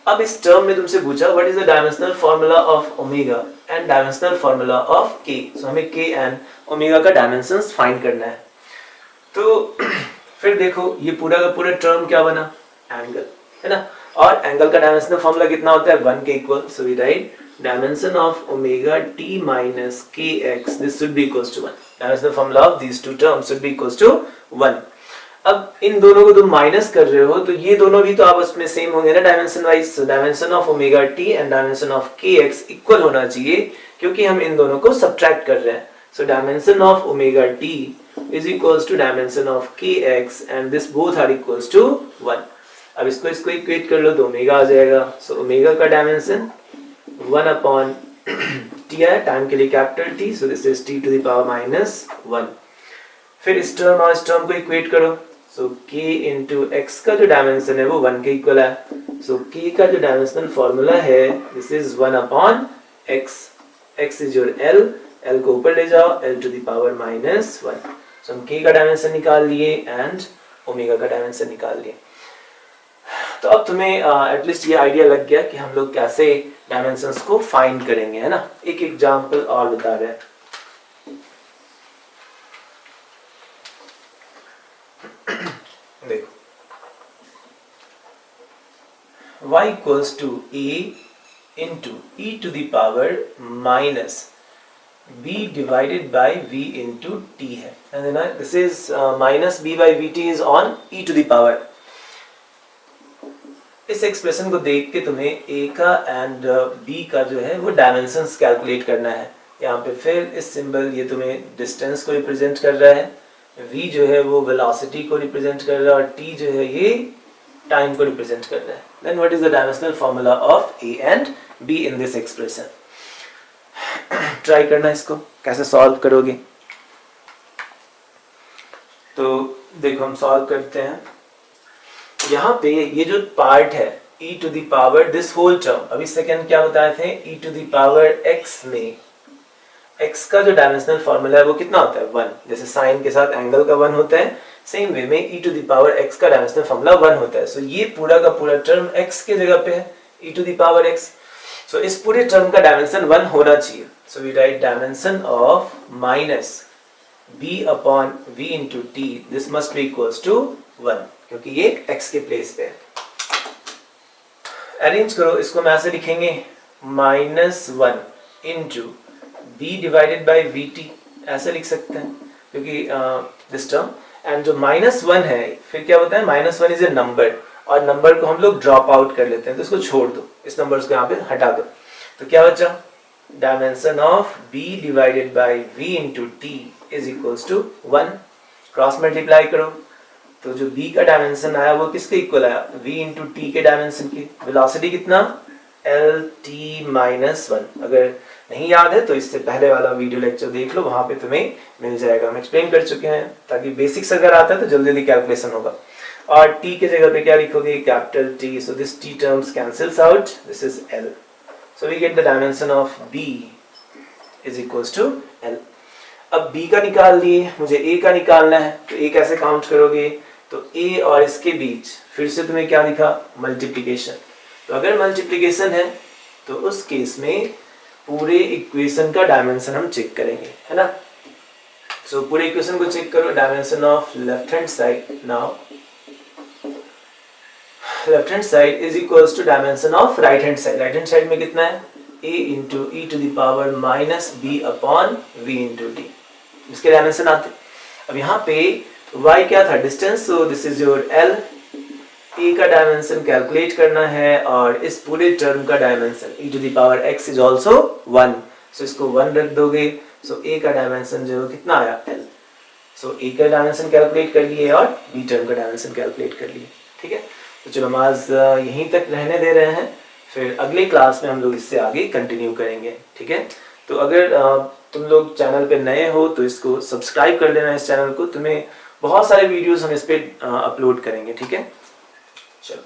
अब इस टर्म में तुमसे पूछा what is the dimensional formula of omega and dimensional formula of k। सो हमें k एंड ओमेगा का डायमेंशंस फाइंड करना है। तो फिर देखो ये पूरा का पूरा टर्म क्या बना, एंगल है ना, और एंगल का डायमेंशनल फार्मूला कितना होता है 1 के इक्वल। So we write dimension of omega t minus kx this should be equals to 1। Dimensional formula of these two terms should be equals to 1। अब इन दोनों को तुम माइनस कर रहे हो तो ये दोनों भी तो आपस में सेम होंगे ना dimension wise. So dimension of omega t and dimension of kx equal होना चाहिए क्योंकि हम इन दोनों को सब्ट्रैक्ट कर रहे हैं। सो dimension of omega t is equals to dimension of kx and this both are equals to 1। अब इसको इक्वेट कर लो तो ओमेगा आ जाएगा। सो ओमेगा का डायमेंशन 1 अपॉन t है, टाइम के लिए capital T, so this is t to the power -1। फिर इस टर्म और इस टर्म को इक्वेट करो, सो k into x का जो डायमेंशन है वो 1 के इक्वल है। सो k का जो डायमेंशनल फॉर्मूला है this is 1 upon x, x is your l, l को ऊपर ले जाओ l टू द पावर -1। सो हम k का डायमेंशन निकाल लिए एंड ओमेगा का डायमेंशन निकाल लिए। तो अब तुम्हें एटलीस्ट ये आइडिया लग गया कि हम लोग कैसे डायमेंशंस को फाइंड करेंगे, है ना। एक एग्जांपल और बता रहे हैं। देखो y equals to a into e to the power minus b divided by v into t है, and then this is minus b by vt is on e to the power। इस expression को देख के तुम्हें a का and b का जो है वो डायमेंशंस कैलकुलेट करना है। यहाँ पे फिर इस सिंबल ये तुम्हें डिस्टेंस को रिप्रेजेंट कर रहा है, v जो है वो वेलोसिटी को रिप्रेजेंट कर रहा है और t जो है ये टाइम को रिप्रेजेंट कर रहा है। Then what is the dimensional formula of a and b in this expression. Try करना इसको कैसे सॉल्व करोगे। तो देखो हम सॉल्व करते हैं। यहाँ पे ये जो पार्ट है e to the power this whole term, अभी सेकंड क्या बताए थे, e to the power x में x का जो डायमेंशनल फार्मूला है वो कितना होता है 1। जैसे साइन के साथ एंगल का 1 होता है, सेम वे में e to the power x का डायमेंशनल फार्मूला 1 होता है। सो ये पूरा का पूरा टर्म x के जगह पे है e to the power x। So इस पूरे टर्म का डायमेंशन 1 होना चाहिए। So we write dimension of minus b upon v into t this must be equals to 1 क्योंकि ये x के प्लेस पे है। अरेंज करो इसको, हम ऐसे लिखेंगे -1 into b divided by vt, ऐसे लिख सकते हैं क्योंकि दिस टर्म एंड जो -1 है फिर क्या होता है -1 इज ए नंबर और नंबर को हम लोग ड्रॉप आउट कर लेते हैं, तो इसको छोड़ दो, इस नंबर को यहाँ पे हटा दो। तो क्या बचा dimension of b divided by v into t is equals to 1। Cross multiply करो तो जो b का डायमेंशन आया वो किसके इक्वल आया v इंटू t के डायमेंशन की। वेलोसिटी कितना l t माइनस 1। अगर नहीं याद है तो इससे पहले वाला वीडियो लेक्चर देख लो, वहां पे तुम्हें मिल जाएगा, हम एक्सप्लेन कर चुके हैं ताकि बेसिक्स अगर आता है तो जल्दी जल्दी कैलकुलेशन होगा। और t के जगह पे क्या लिखोगे capital T, so this t terms cancels out, this is l। So we get the dimension of b is equals to l। अब b का निकाल लिए, मुझे a का निकालना है, तो a कैसे काउंट करोगे, तो a और इसके बीच फिर से तुम्हें क्या लिखा मल्टीप्लिकेशन। तो अगर मल्टीप्लिकेशन है तो उस केस में पूरे इक्वेशन का डायमेंशन हम चेक करेंगे, है ना। सो पूरे इक्वेशन को चेक करो, dimension of left hand side now, left hand side is equals to dimension of right hand side. Right hand side में कितना है, a into E to the power minus B upon V into D, इसके dimension आते। अब यहाँ पे y क्या था, distance, so this is your l, a का डायमेंशन कैलकुलेट करना है और इस पूरे टर्म का dimension e to the power x is also 1, सो इसको 1 रख दोगे, सो a का डायमेंशन जो कितना आया l, सो a का डायमेंशन कैलकुलेट कर लिए और b टर्म का डायमेंशन कैलकुलेट कर लिए। ठीक है, तो चलो हम आज यहीं तक रहने दे रहे हैं, फिर अगले क्लास में हम लोग इससे आगे कंटिन्यू करेंगे। ठीक है, तो अगर तुम लोग चैनल पे नए हो तो इसको सब्सक्राइब कर लेना, इस चैनल को, तुम्हें बहुत सारे वीडियोस हम इस पे अपलोड करेंगे। ठीक है, चलो।